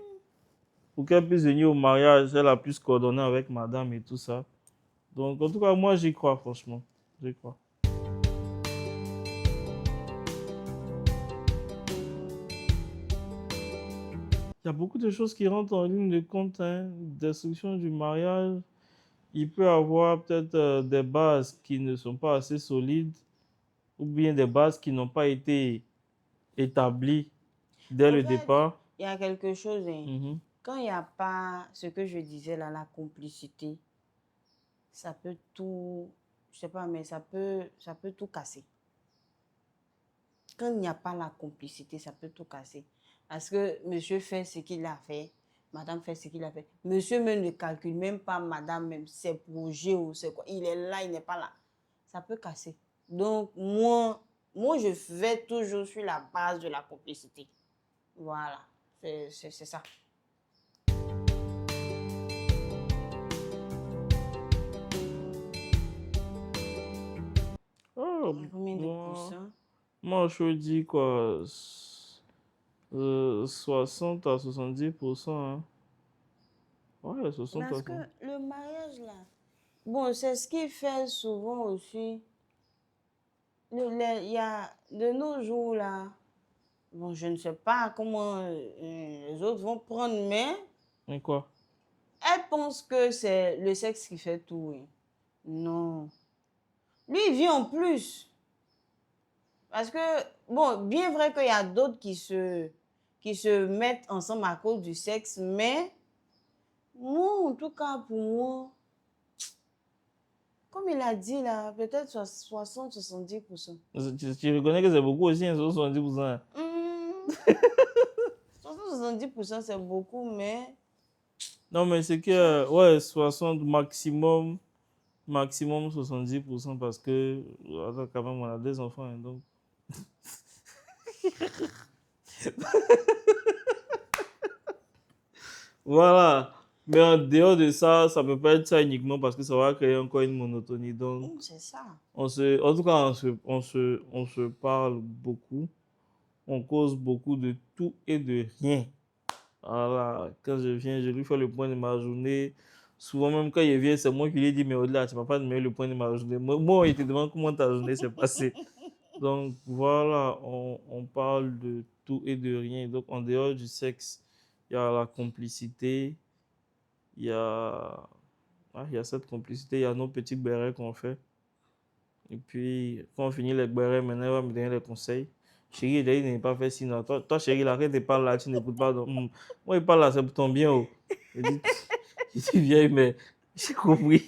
pour qu'elle puisse venir au mariage, elle a pu se coordonner avec madame et tout ça. Donc, en tout cas, moi, j'y crois, franchement. J'y crois. Il y a beaucoup de choses qui rentrent en ligne de compte, hein. Destruction du mariage. Il peut y avoir peut-être des bases qui ne sont pas assez solides ou bien des bases qui n'ont pas été établies dès En le fait, départ. il y a quelque chose, hein. Mhm. Quand il n'y a pas ce que je disais là, la complicité, ça peut tout, je sais pas, mais ça peut tout casser. Quand il n'y a pas la complicité, ça peut tout casser. Parce que monsieur fait ce qu'il a fait, madame fait ce qu'il a fait. Monsieur même ne calcule même pas madame, même ses projets ou c'est quoi. Il est là, il n'est pas là. Ça peut casser. Donc, moi, je vais toujours sur la base de la complicité. Voilà, c'est ça. Oh, Combien de moi, pourcents? moi, je dis quoi? 60 à 70%. Hein. Ouais, 60 à Parce que 70%. le mariage, là, bon, c'est ce qui fait souvent aussi. Il y a de nos jours, là, bon, je ne sais pas comment les autres vont prendre, mais Mais quoi? elles pensent que c'est le sexe qui fait tout. Oui. Non. Lui, il vit en plus. Parce que, bon, bien vrai qu'il y a d'autres qui se mettent ensemble à cause du sexe, mais moi, en tout cas, pour moi, comme il a dit là, peut-être 60-70%. Tu reconnais que c'est beaucoup aussi, hein, 70%. Hein. 60-70%, c'est beaucoup, mais Non, mais c'est que, ouais, 60 maximum, maximum 70% parce que, attends, quand même, on a des enfants, hein, donc. Voilà. Mais en dehors de ça, ça peut pas être ça uniquement parce que ça va créer encore une monotonie. Donc, c'est ça. en tout cas, on se parle beaucoup. On cause beaucoup de tout et de rien. Voilà. Quand je viens, je lui fais le point de ma journée. Souvent, même quand il vient, c'est moi qui lui dis, mais au-delà, tu ne vas pas me mettre le point de ma journée. Moi, il te demande comment ta journée s'est passée. Donc, voilà, on parle de tout et de rien. Donc, en dehors du sexe, il y a la complicité. Il y a, il y a cette complicité, il y a nos petits bérets qu'on fait. Et puis, quand on finit les bérets, maintenant, il va me donner les conseils. Chérie, il n'est pas fait sinon. Toi, chérie, là, quand tu parles là, tu n'écoutes pas. Donc, moi, il parle là, c'est pour ton bien. Oh. Je dis, vieille, mais j'ai compris.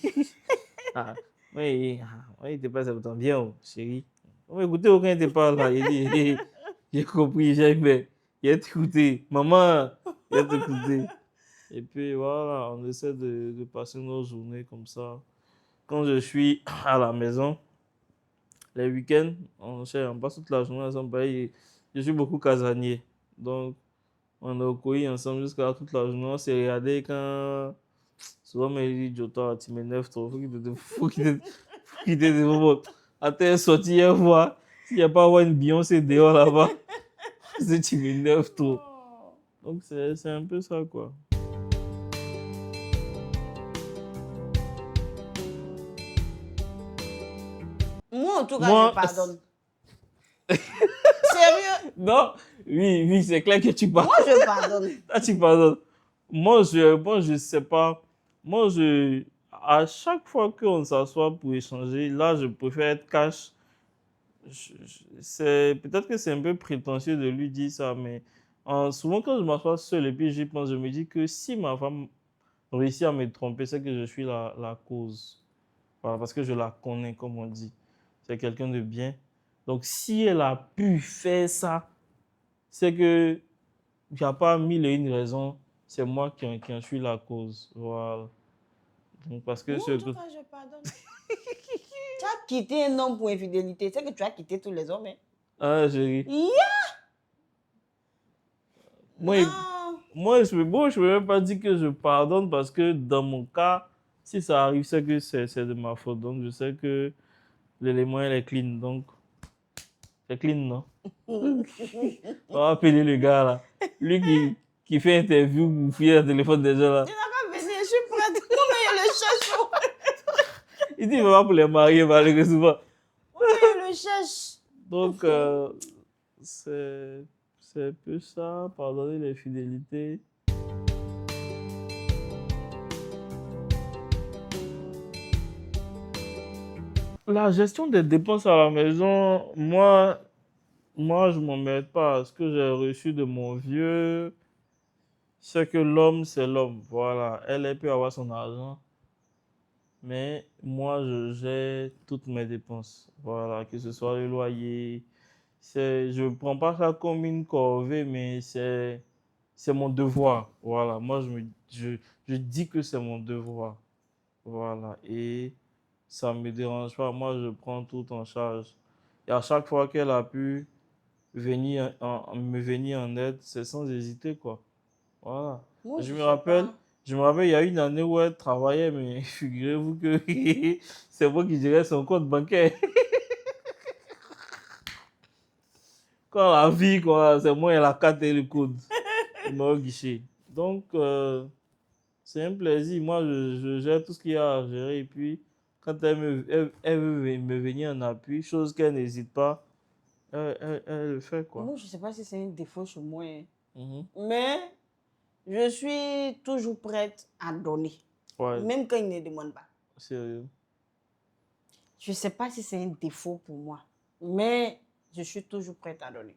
Ah, oui, il te parle, c'est pour ton bien, oh, chérie. On va écouter aucun il te parle là. Il dit, j'ai compris, vieille, mais il a t'écouté. Maman, il a t'écouté. Et puis voilà, on essaie de passer nos journées comme ça. Quand je suis à la maison, les week-ends, on passe toute la journée ensemble. Je suis beaucoup casanier. Donc, on est au couille ensemble jusqu'à toute la journée. On s'est regardé quand. Souvent, il dit, Jota, tu m'énerves trop. Faut qu'il te développe. Attends, elle est sortie hier voir. S'il n'y a pas avoir une Beyoncé dehors là-bas, tu m'énerves trop. Donc, c'est un peu ça, quoi. Moi, en tout cas, Moi, je pardonne. Sérieux? non, oui, c'est clair que tu pardonnes. Moi, je pardonne. Ah, tu pardonnes. Moi, je sais pas. À chaque fois qu'on s'assoit pour échanger, là, je préfère être cash. Peut-être que c'est un peu prétentieux de lui dire ça, mais souvent quand je m'assois seul et puis j'y pense, je me dis que si ma femme réussit à me tromper, c'est que je suis la cause. Voilà, parce que je la connais, comme on dit. C'est quelqu'un de bien. Donc, si elle a pu faire ça, c'est que il n'y a pas mille et une raisons. C'est moi qui en suis la cause. Voilà. Donc, parce que Moi, en tout cas, je pardonne. Tu as quitté un homme pour infidélité. C'est que tu as quitté tous les hommes. Hein? Ah, chérie. Yeah! Moi, Non! je peux même pas dire que je pardonne parce que dans mon cas, si ça arrive, c'est que c'est de ma faute. Donc, je sais que l'élément, il est clean. Donc, c'est clean, non? On va appeler le gars là. Lui qui fait interview pour fouiller le téléphone des gens là. Il n'a pas venir, je suis prête. Moi-même, je le cherche. Il dit, il va pas pour les marier, malheureusement. Moi-même, je le cherche. Donc, c'est un peu ça, pardonner les fidélités. La gestion des dépenses à la maison, moi je m'en mêle pas. Ce que j'ai reçu de mon vieux, c'est que l'homme, c'est l'homme. Voilà, elle peut avoir son argent, mais moi, je gère toutes mes dépenses. Voilà, que ce soit le loyer. Je ne prends pas ça comme une corvée, mais c'est mon devoir. Voilà, moi, je dis que c'est mon devoir. Voilà, et ça ne me dérange pas. Moi, je prends tout en charge. Et à chaque fois qu'elle a pu me venir en aide, c'est sans hésiter, quoi. Voilà. Moi, Je je me sais rappelle, pas. je me rappelle, il y a une année où elle travaillait, mais figurez-vous que c'est moi qui gérais son compte bancaire. Quand la vie, quoi, c'est moi et la carte et le code. Il m'a au guichet. Donc, c'est un plaisir. Moi, je gère tout ce qu'il y a à gérer. Et puis, quand elle veut me venir en appui, chose qu'elle n'hésite pas, elle le fait, quoi. Moi, je ne sais pas si c'est un défaut chez moi, hein. Mhm. Mais je suis toujours prête à donner, Ouais, même quand il ne demande pas. sérieux. Je ne sais pas si c'est un défaut pour moi, mais je suis toujours prête à donner.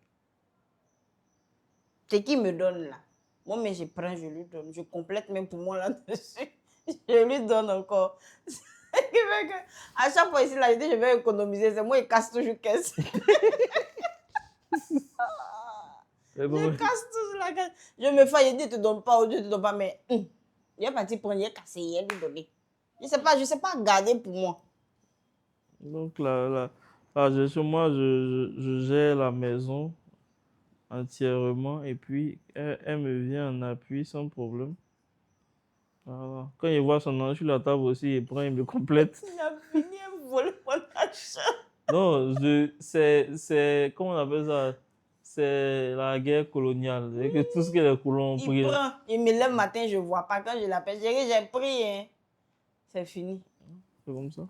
Ce qui me donne là, moi, mais je prends, je lui donne. Je complète même pour moi là-dessus. Je lui donne encore. Ce qui fait que, à chaque fois ici, là, je dis, je vais économiser. C'est moi, il casse toujours caisse. Mais bon, Je casse toujours la caisse. Je me fais, je dis, tu ne donnes pas, ou Dieu ne te donne pas, mais il est parti prendre, il est cassé, il est lui donner. Je ne sais pas garder pour moi. donc, la gestion, moi, je gère la maison entièrement. Et puis, elle me vient en appui sans problème. Voilà. Quand il voit son nom sur la table aussi, il prend, il me complète. Il a fini à voler mon argent. Non, comment on appelle ça? C'est la guerre coloniale. C'est que tout ce que les colons ont Il pris. prend, il me lève le matin, je ne vois pas. Quand je l'appelle, j'ai pris, hein. C'est fini. C'est comme ça.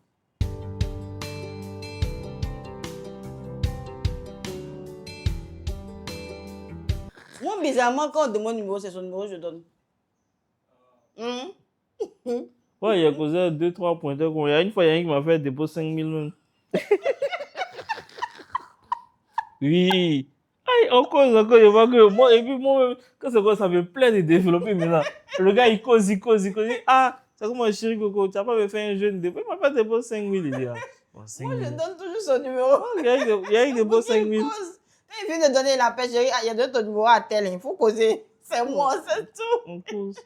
Moi, bizarrement, quand on demande numéro, c'est son numéro, je donne. Ouais, il a causé 2-3 pointeurs. Il y a une fois, il y a un qui m'a fait déposer 5 000 même. Oui. Aïe, encore, je vois que moi, et puis moi, quand c'est quoi, ça me plaît de développer maintenant. Le gars, il cause. Ah, c'est comme mon chéri Coco, tu n'as pas fait un jeune dépôt. Il m'a fait déposer 5 000. Il dit, ah, bon, 5 Moi, 000. je donne toujours son numéro. Il y a eu déposé 5 000. Quand il vient de donner la pêche, il a donné ton numéro à tel, il faut causer. C'est moi, c'est tout. On cause.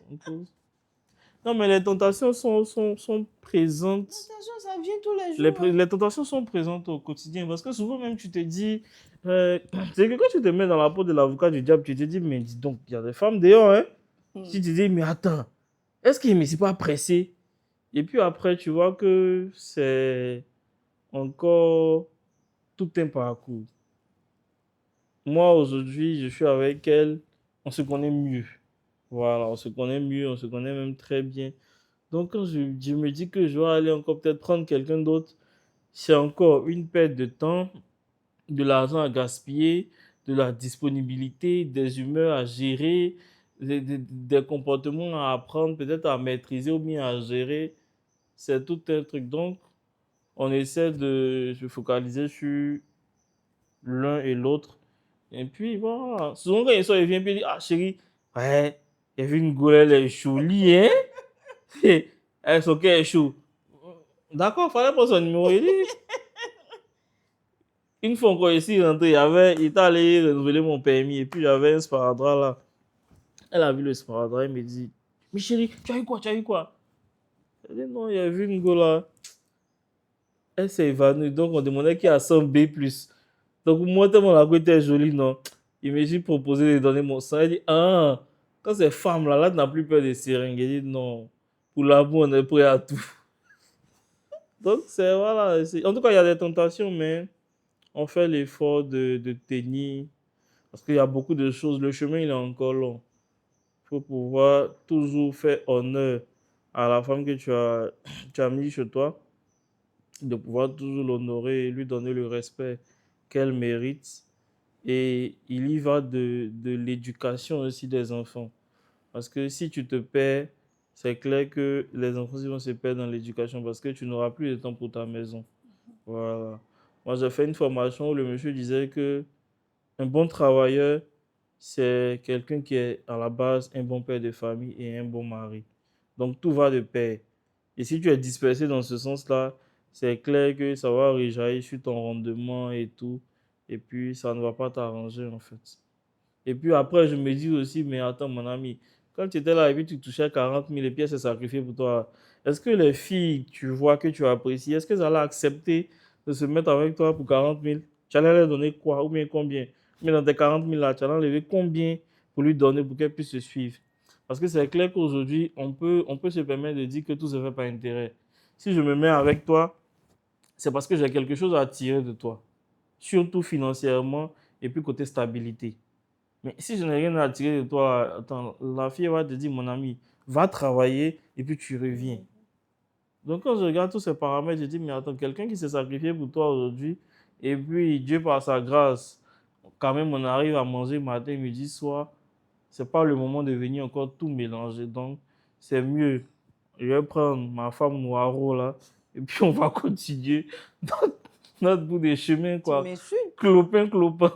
Non, mais les tentations sont présentes. Attention, ça vient tous les jours. Les tentations sont présentes au quotidien parce que souvent même tu te dis, c'est que quand tu te mets dans la peau de l'avocat du diable, tu te dis, mais dis donc, il y a des femmes dehors, hein. Tu te dis, mais attends, est-ce qu'il ne me s'est pas pressé? Et puis après, tu vois que c'est encore tout un parcours. Moi, aujourd'hui, je suis avec elle, on se connaît mieux. Voilà, on se connaît mieux, on se connaît même très bien. Donc, quand je me dis que je vais aller encore peut-être prendre quelqu'un d'autre, c'est encore une perte de temps, de l'argent à gaspiller, de la disponibilité, des humeurs à gérer, des comportements à apprendre, peut-être à maîtriser ou bien à gérer. C'est tout un truc. Donc, on essaie de se focaliser sur l'un et l'autre. Et puis, voilà. Souvent, quand il vient, puis il dit, ah, chérie, ouais, il y avait une goulette, elle est jolie, hein? Son cœur est chaud. D'accord, fallait pas son numéro. Il dit, une fois encore ici, rentré, il était allé renouveler mon permis et puis j'avais un sparadrap là. Elle a vu le sparadrap, elle me dit, mais chérie, tu as eu quoi? Elle dit, non, il y a vu une go là. Elle s'est évanouie, donc on demandait qui a son B+. Donc moi, tellement la go était jolie, non. Il m'a juste proposé de donner mon sang. Elle dit, ah, quand c'est femme là, tu n'as plus peur des seringues. Elle dit, non, pour l'amour, on est prêt à tout. Donc c'est, voilà. En tout cas, il y a des tentations, mais on fait l'effort de tenir. Parce qu'il y a beaucoup de choses. Le chemin, il est encore long. pour pouvoir toujours faire honneur à la femme que tu as mis chez toi, de pouvoir toujours l'honorer et lui donner le respect qu'elle mérite. Et il y va de l'éducation aussi des enfants. Parce que si tu te perds, c'est clair que les enfants ils vont se perdre dans l'éducation parce que tu n'auras plus de temps pour ta maison. Voilà. Moi, j'ai fait une formation où le monsieur disait que un bon travailleur, c'est quelqu'un qui est à la base un bon père de famille et un bon mari. Donc, tout va de pair. Et si tu es dispersé dans ce sens-là, c'est clair que ça va rejaillir sur ton rendement et tout. Et puis, ça ne va pas t'arranger, en fait. Et puis après, je me dis aussi, mais attends, mon ami, quand tu étais là et puis tu touchais 40 000 et puis elles se sacrifiaient pour toi, est-ce que les filles, tu vois que tu apprécies, est-ce qu'elles allaient accepter de se mettre avec toi pour 40 000? Tu allais leur donner quoi ou bien combien? Mais dans tes 40 000 là, tu allais enlever combien pour lui donner pour qu'elle puisse se suivre? Parce que c'est clair qu'aujourd'hui, on peut se permettre de dire que tout se fait par intérêt. Si je me mets avec toi, c'est parce que j'ai quelque chose à tirer de toi, surtout financièrement et puis côté stabilité. Mais si je n'ai rien à tirer de toi, attends, la fille va te dire, mon ami, va travailler et puis tu reviens. Donc quand je regarde tous ces paramètres, je dis, mais attends, quelqu'un qui s'est sacrifié pour toi aujourd'hui, et puis Dieu par sa grâce, quand même on arrive à manger matin, midi, soir, c'est pas le moment de venir encore tout mélanger. Donc c'est mieux. Je vais prendre ma femme Noiro là, et puis on va continuer notre bout de chemin, Tu quoi. m'insultes. Clopin, clopin.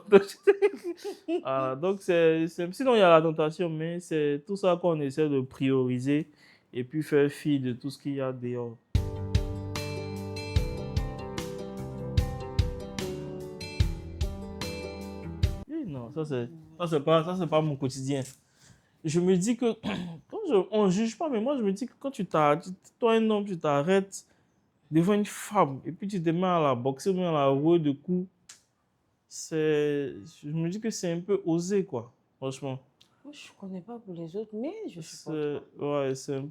Voilà, donc, sinon, il y a la tentation, mais c'est tout ça qu'on essaie de prioriser et puis faire fi de tout ce qu'il y a dehors. Et non, ça c'est pas mon quotidien. Je me dis que, on ne juge pas, mais moi, je me dis que quand toi, un homme, tu t'arrêtes devant une femme et puis tu te mets à la boxer ou bien à la rouer de coups, je me dis que c'est un peu osé, quoi, franchement. Moi, je ne connais pas pour les autres, mais je supporte pas. Ouais, c'est un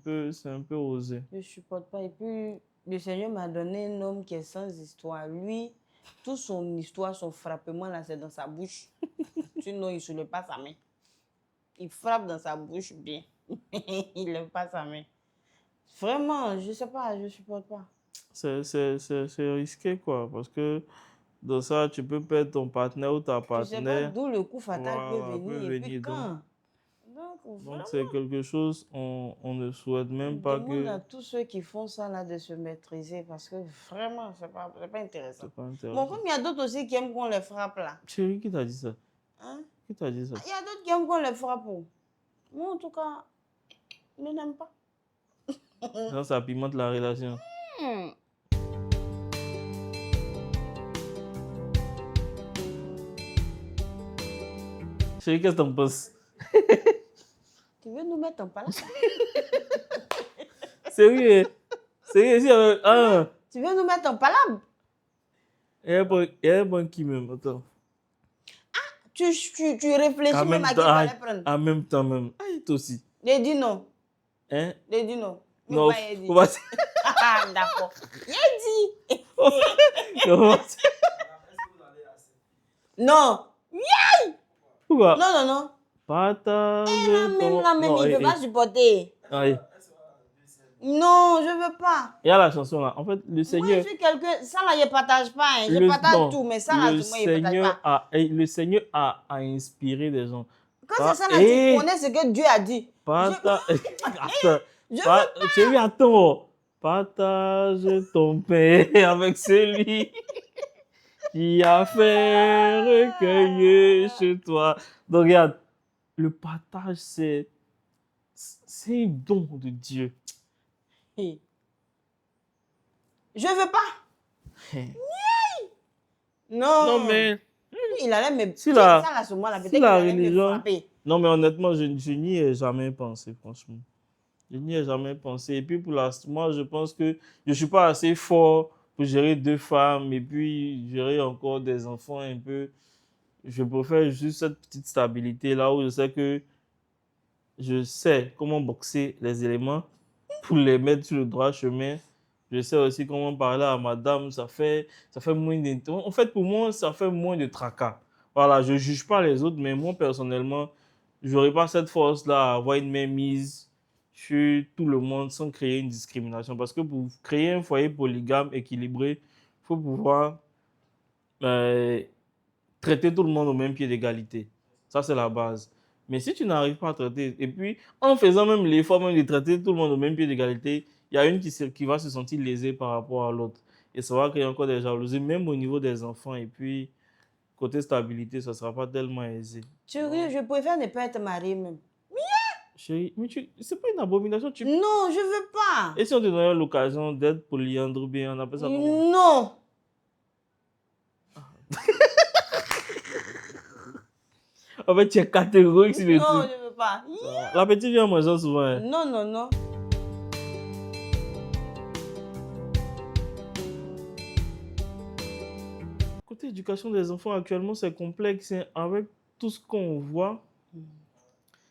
peu osé. Je supporte pas. Et puis, le Seigneur m'a donné un homme qui est sans histoire. Lui, toute son histoire, son frappement, là, c'est dans sa bouche. Sinon, il ne soulève pas sa main. Il frappe dans sa bouche bien. Il ne lève pas sa main. Vraiment, je ne sais pas, je ne supporte pas. C'est risqué, quoi, parce que dans ça, tu peux perdre ton partenaire ou ta Tu ne sais pas partenaire. d'où le coup fatal Voilà, peut venir. Et puis donc, quand? Donc, vraiment, c'est quelque chose, on ne souhaite même pas demande que à tous ceux qui font ça là de se maîtriser parce que vraiment, ce n'est pas intéressant. c'est pas Bon, intéressant. comme il y a d'autres aussi qui aiment qu'on les frappe là. Chérie, qui t'a dit ça? Hein? Qui t'a dit ça? Il y a d'autres qui aiment qu'on les frappe. Moi, en tout cas, je n'aime pas. Ça pimente la relation. Hmm. Chérie, qu'est-ce que t'en penses? Tu veux nous mettre en palace? Sérieux? Sérieux, si, Tu veux nous mettre en palabre? il y a un bon qui même, attends. Tu réfléchis En même même à qui temps, fallait prendre. en même temps même. Aïe, toi aussi. J'ai dit non. Hein? J'ai dit non. Mais Non, pas dit. faut pas... Ah, d'accord. J'ai dit. Non, Est-ce que vous allez assez? Non. pourquoi? Non, non, non. Partage Même ton... là, même, Non, il ne veut pas supporter. Aïe. Non, je ne veux pas. Il y a la chanson là. En fait, le Moi, Seigneur... je suis quelqu'un. Ça là, je ne partage pas. Hein. Je non, partage tout, mais ça là, le moi, je ne partage pas. Le Seigneur a inspiré des gens. Quand c'est ça là, tu connais ce que Dieu a dit. Attends. Je Chérie, attends. Partage ton pain avec celui qui a fait recueillir chez toi. Donc, regarde, le partage, c'est un don de Dieu. Je veux pas. Non. Non, mais Il allait me. Si la- ça là, sur moi là, peut-être si qu'il la allait me religion- frapper. non, mais honnêtement, je n'y ai jamais pensé, franchement. Je n'y ai jamais pensé. Et puis, moi, je pense que je ne suis pas assez fort pour gérer 2 femmes et puis gérer encore des enfants un peu. Je préfère juste cette petite stabilité là où je sais que je sais comment boxer les éléments pour les mettre sur le droit chemin. Je sais aussi comment parler à madame. Ça fait moins de... En fait, pour moi, ça fait moins de tracas. Voilà, je ne juge pas les autres, mais moi, personnellement, je n'aurai pas cette force-là à avoir une main mise sur tout le monde sans créer une discrimination. Parce que pour créer un foyer polygame équilibré, il faut pouvoir euh, traiter tout le monde au même pied d'égalité. Ça, c'est la base. Mais si tu n'arrives pas à traiter, et puis en faisant même l'effort même de traiter tout le monde au même pied d'égalité, il y a une qui va se sentir lésée par rapport à l'autre. Et ça va créer encore des jalousies, même au niveau des enfants. Et puis, côté stabilité, ça ne sera pas tellement aisé. Chérie, je préfère ne pas être mariée même. Chérie, mais c'est pas une abomination. Non, je veux pas. Et si on te donnait l'occasion d'être polyandre ou bien, on appelle ça comment? Non. En fait, tu es catégorique sur le Non, truc. je veux pas. La petite vient en mangeant souvent. Hein. Non, non, non. Côté éducation des enfants, actuellement, c'est complexe. Hein, avec tout ce qu'on voit,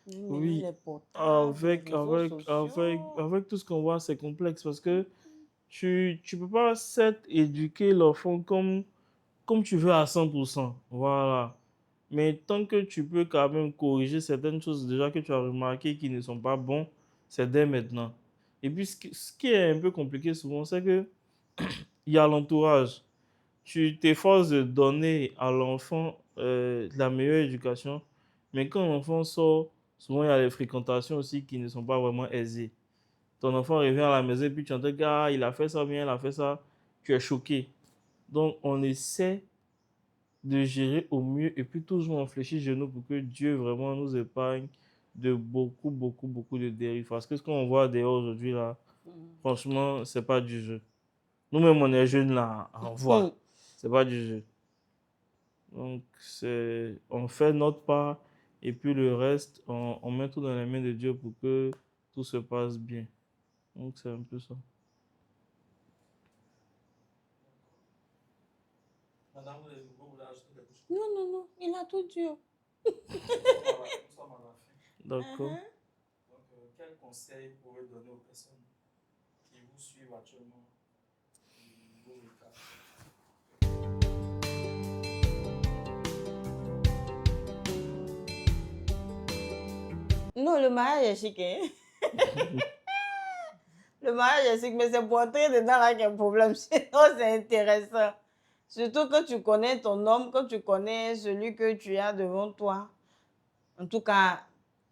oui, Les portables, les réseaux sociaux. avec tout ce qu'on voit, c'est complexe parce que tu peux pas certes éduquer l'enfant comme tu veux à 100%. Voilà. Mais tant que tu peux quand même corriger certaines choses déjà que tu as remarquées qui ne sont pas bons, c'est dès maintenant. Et puis, ce qui est un peu compliqué souvent, c'est que il y a l'entourage. Tu t'efforces de donner à l'enfant la meilleure éducation, mais quand l'enfant sort, souvent il y a les fréquentations aussi qui ne sont pas vraiment aisées. Ton enfant revient à la maison et puis tu entends, ah, il a fait ça bien, il a fait ça, tu es choqué. Donc on essaie de gérer au mieux et puis toujours on fléchit genoux pour que Dieu vraiment nous épargne de beaucoup, beaucoup, beaucoup de dérives. Parce que ce qu'on voit dehors aujourd'hui là, franchement, c'est pas du jeu. Nous-mêmes, on est jeunes là, on voit. C'est pas du jeu. Donc, on fait notre part et puis le reste, on met tout dans les mains de Dieu pour que tout se passe bien. Donc, c'est un peu ça. Madame, vous voulez ajouter quelque chose? Non, non, non. Il a tout dit. Nous sommes à la fin. D'accord. Donc, quel conseil pouvez-vous donner aux personnes qui vous suivent actuellement, qui vous regardent? Non, le mariage est chic, hein? Le mariage est chic, mais c'est pour entrer dedans là qu'il y a un problème. Sinon, c'est intéressant. Surtout quand tu connais ton homme, quand tu connais celui que tu as devant toi. En tout cas,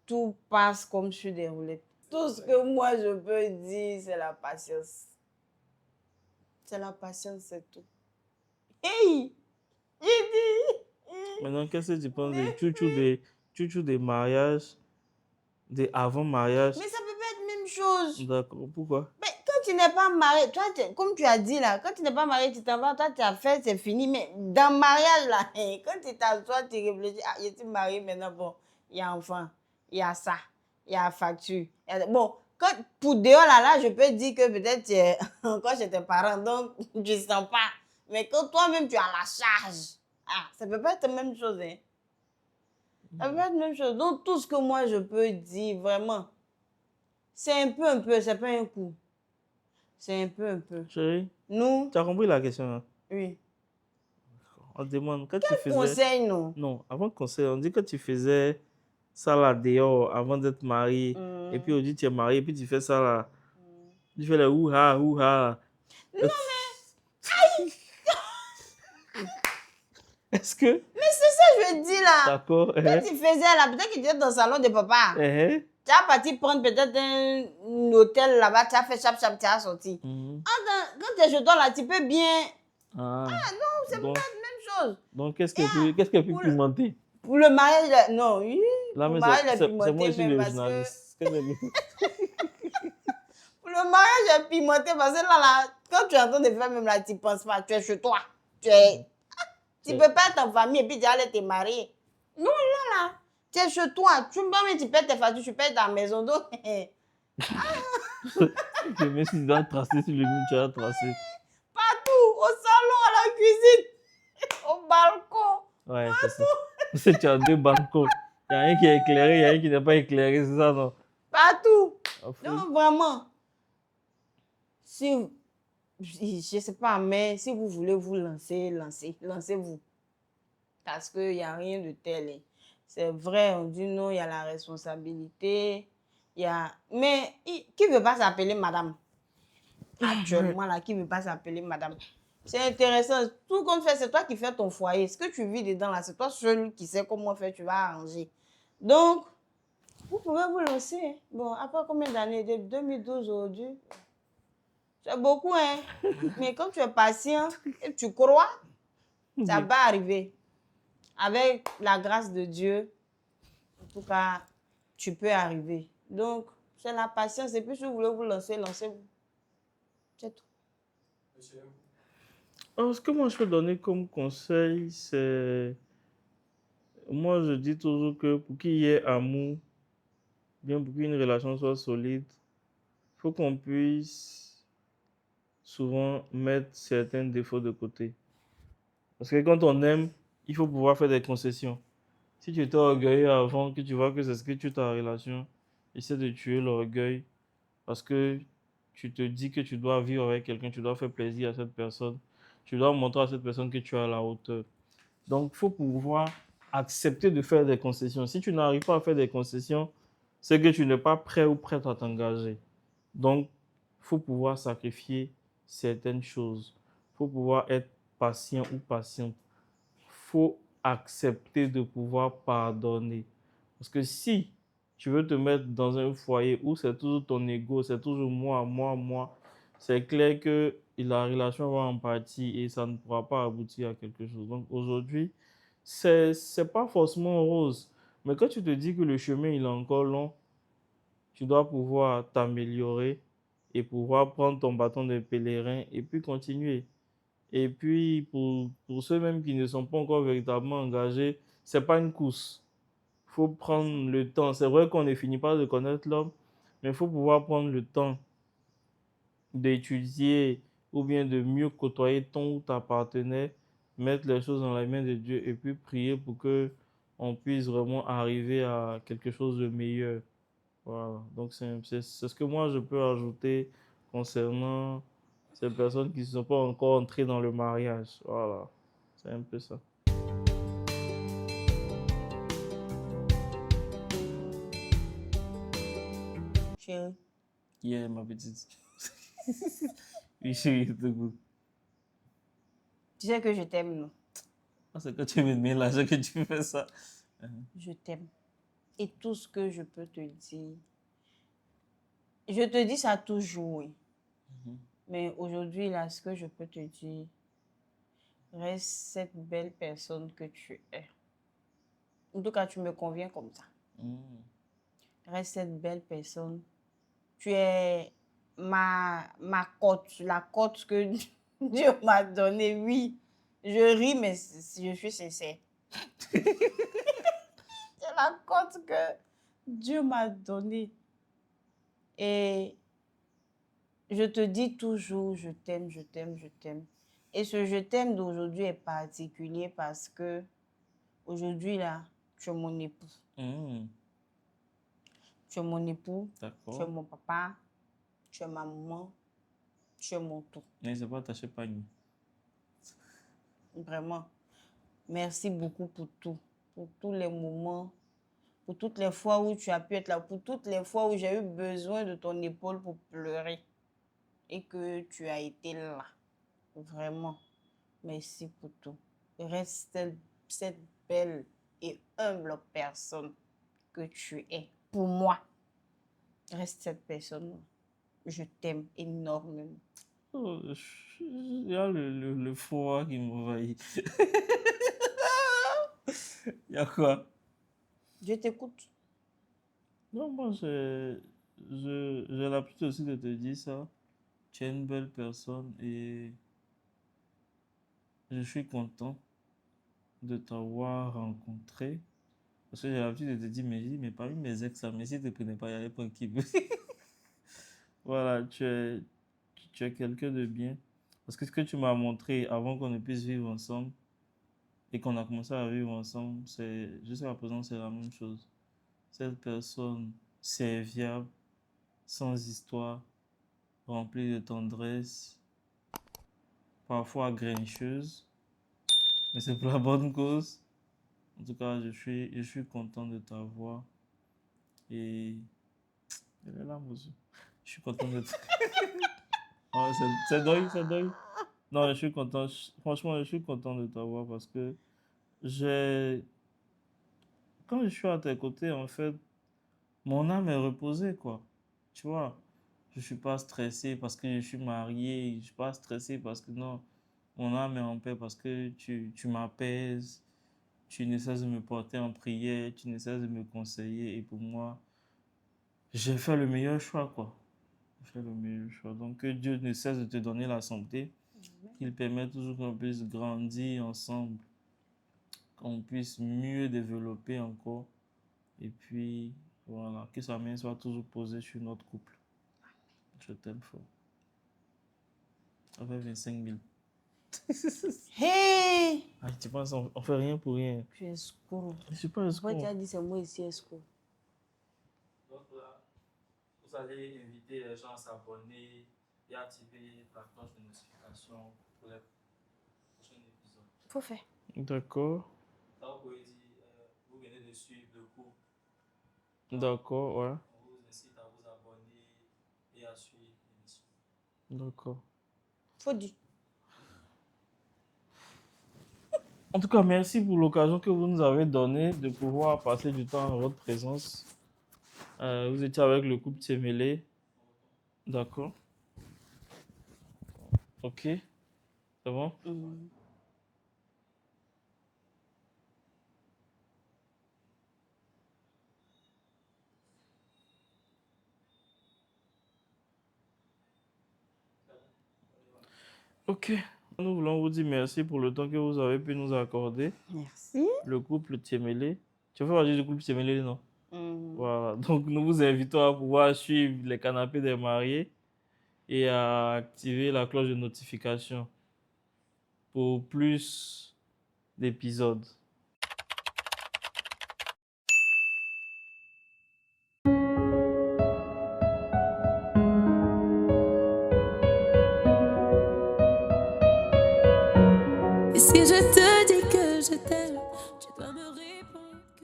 tout passe comme sur des roulettes. Tout ce que moi je peux dire, c'est la patience. C'est la patience, c'est tout. Hey! J'ai dit! Maintenant, qu'est-ce que tu penses des mariages, des avant-mariages? Mais ça peut pas être la même chose. D'accord. Pourquoi? Mais quand tu n'es pas marié, toi, comme tu as dit là, quand tu n'es pas marié, tu t'en vas, toi, tu as fait, c'est fini. Mais dans le mariage là, quand tu t'assois, tu réfléchis, ah, je suis marié maintenant, bon, il y a enfant, il y a ça, il y a facture. Bon, pour dehors là, je peux dire que peut-être tu es encore chez tes parents, donc tu ne sens pas. Mais quand toi-même, tu as la charge, ah, ça peut pas être la même chose. Hein. Ça peut pas être la même chose. Donc, tout ce que moi, je peux dire, vraiment, c'est un peu, c'est pas un coup. C'est un peu. Chérie, Nous, tu as compris la question, hein? oui. On te demande, quand tu faisais... Conseil, non. Non, avant conseil, on dit que tu faisais ça là dehors avant d'être marié. Et puis aujourd'hui, tu es marié, et puis tu fais ça là. Tu fais les ouha, ouha. Non, mais... Est-ce que... Mais c'est ça que je dis là. D'accord. Quand tu faisais là, peut-être que tu étais dans le salon de papa. Tu as parti prendre peut-être un hôtel là-bas, tu as fait chap, tu as sorti. Quand tu es chez toi là, tu peux bien... Ah non, c'est pas la même chose. Donc, qu'est-ce qui est plus pimenté? Pour le mariage, là, non, oui. Là, Pour mais le mariage, c'est est moi pimenté, aussi mais le parce que... journaliste. Pour le mariage, est pimenté, parce que là, quand tu es en train de faire même là, tu ne penses pas, tu es chez toi. Tu peux pas être en famille et puis tu aller te marier. Non, là, tu es chez toi. Tu payes tes factures, tu payes ta maison. Donc, Je me suis dit, tracer sur le mur, tu as tracé. partout, au salon, à la cuisine, au balcon. Ouais, c'est ça. Parce que tu as deux balcons. Il y a un qui est éclairé, il y a un qui n'est pas éclairé, c'est ça, non? Partout. Enfin. Donc, vraiment, si, je ne sais pas, mais si vous voulez vous lancer, lancez-vous. Parce qu'il n'y a rien de tel. C'est vrai, on dit non, il y a la responsabilité. Il y a... Mais qui ne veut pas s'appeler madame? Actuellement, là, qui ne veut pas s'appeler madame? C'est intéressant. Tout compte fait, c'est toi qui fais ton foyer. Ce que tu vis dedans, là, c'est toi seul qui sais comment faire, tu vas arranger. Donc, vous pouvez vous lancer. Hein. Bon, après combien d'années? De 2012 aujourd'hui? C'est beaucoup, hein? Mais quand tu es patient et tu crois, ça va arriver. Avec la grâce de Dieu, en tout cas, tu peux arriver. Donc, c'est la patience. Et puis, si vous voulez vous lancer, lancez-vous. C'est tout. Monsieur, Alors, ce que moi je peux donner comme conseil, c'est. Moi, je dis toujours que pour qu'il y ait amour, bien pour qu'une relation soit solide, il faut qu'on puisse souvent mettre certains défauts de côté. Parce que quand on aime, il faut pouvoir faire des concessions. Si tu étais orgueilleux avant, que tu vois que c'est ce que tu as ta relation, essaie de tuer l'orgueil parce que tu te dis que tu dois vivre avec quelqu'un, tu dois faire plaisir à cette personne, tu dois montrer à cette personne que tu es à la hauteur. Donc, il faut pouvoir accepter de faire des concessions. Si tu n'arrives pas à faire des concessions, c'est que tu n'es pas prêt ou prête à t'engager. Donc, il faut pouvoir sacrifier certaines choses. Il faut pouvoir être patient ou patiente. Il faut accepter de pouvoir pardonner. Parce que si tu veux te mettre dans un foyer où c'est toujours ton ego, c'est toujours moi, c'est clair que la relation va en partie et ça ne pourra pas aboutir à quelque chose. Donc aujourd'hui, c'est pas forcément rose. Mais quand tu te dis que le chemin il est encore long, tu dois pouvoir t'améliorer et pouvoir prendre ton bâton de pèlerin et puis continuer. Et puis, pour ceux même qui ne sont pas encore véritablement engagés, c'est pas une course. Il faut prendre le temps. C'est vrai qu'on ne finit pas de connaître l'homme, mais il faut pouvoir prendre le temps d'étudier ou bien de mieux côtoyer ton ou ta partenaire, mettre les choses dans la main de Dieu et puis prier pour que on puisse vraiment arriver à quelque chose de meilleur. Voilà. Donc, c'est ce que moi je peux ajouter concernant ces personnes qui ne sont pas encore entrées dans le mariage. Voilà. C'est un peu ça. Chérie, Yeah, ma petite. Oui, chérie, c'est good. tu sais que je t'aime, non? Ah, c'est quand tu me mélanges que tu fais ça. Je t'aime. Et tout ce que je peux te dire, je te dis ça toujours, oui. Mais aujourd'hui, là, ce que je peux te dire, reste cette belle personne que tu es. En tout cas, tu me conviens comme ça. Reste cette belle personne. Tu es ma cote, la cote que Dieu m'a donnée, oui. Je ris, mais je suis sincère. C'est la cote que Dieu m'a donnée. Et je te dis toujours, je t'aime, je t'aime, je t'aime. Et ce je t'aime d'aujourd'hui est particulier parce que aujourd'hui, là, tu es mon époux. Tu es mon époux, tu es D'accord. mon papa, tu es ma maman, tu es mon tout. Mais c'est pas attaché pas. Vraiment. Merci beaucoup pour tout, pour tous les moments, pour toutes les fois où tu as pu être là, pour toutes les fois où j'ai eu besoin de ton épaule pour pleurer et que tu as été là. Vraiment. Merci pour tout. Reste cette belle et humble personne que tu es. Pour moi, reste cette personne. Je t'aime énormément. Oh, il y a le froid qui m'envahit. Il y a quoi? Je t'écoute. Non, moi, j'ai l'habitude aussi de te dire ça. Tu es une belle personne et je suis content de t'avoir rencontré. Parce que j'ai l'habitude de te dire, mais parmi mes ex, ça, mais si tu ne prenais pas, il y avait pas qui veut. Voilà, tu es quelqu'un de bien. Parce que ce que tu m'as montré avant qu'on ne puisse vivre ensemble et qu'on a commencé à vivre ensemble, c'est jusqu'à présent, c'est la même chose. Cette personne serviable, sans histoire, remplie de tendresse, parfois grincheuse, mais c'est pour la bonne cause. En tout cas, je suis content de t'avoir. Et... Elle est là, monsieur. Je suis content de Ouais, c'est deuil, c'est deuil. Non, je suis content. Franchement, je suis content de t'avoir parce que j'ai... Quand je suis à tes côtés, en fait, mon âme est reposée, quoi. Tu vois, je suis pas stressé parce que je suis marié. Je suis pas stressé parce que non, mon âme est en paix parce que tu m'apaises. Tu ne cesses de me porter en prière. Tu ne cesses de me conseiller. Et pour moi, j'ai fait le meilleur choix, quoi. J'ai fait le meilleur choix. Donc, que Dieu ne cesse de te donner la santé. Qu'il permette toujours qu'on puisse grandir ensemble. Qu'on puisse mieux développer encore. Et puis, voilà, que sa main soit toujours posée sur notre couple. Je t'aime fort. Ça fait 25 000. Hé! Ah, tu penses, on fait rien pour rien. Tu es escroc. Je suis pas un Pourquoi tu escroc. as dit c'est moi ici escroc? Donc là, vous allez inviter les gens à s'abonner et activer la cloche de notification pour les prochains épisodes. Faut faire. D'accord, Là, vous pouvez dire, vous venez de suivre le cours. d'accord, ouais, On vous incite à vous abonner et à suivre l'émission. d'accord. Faut dire. En tout cas, merci pour l'occasion que vous nous avez donnée de pouvoir passer du temps en votre présence. Vous étiez avec le couple Tsemelé. D'accord. Ok, c'est bon? Mhm. Ok. Nous voulons vous dire merci pour le temps que vous avez pu nous accorder. Merci. Le couple Tsemelé. Tu fais partie du couple Tsemelé, non? Mhm. Voilà. Donc, nous vous invitons à pouvoir suivre les canapés des mariés et à activer la cloche de notification pour plus d'épisodes. Et si je te dis que je t'aime?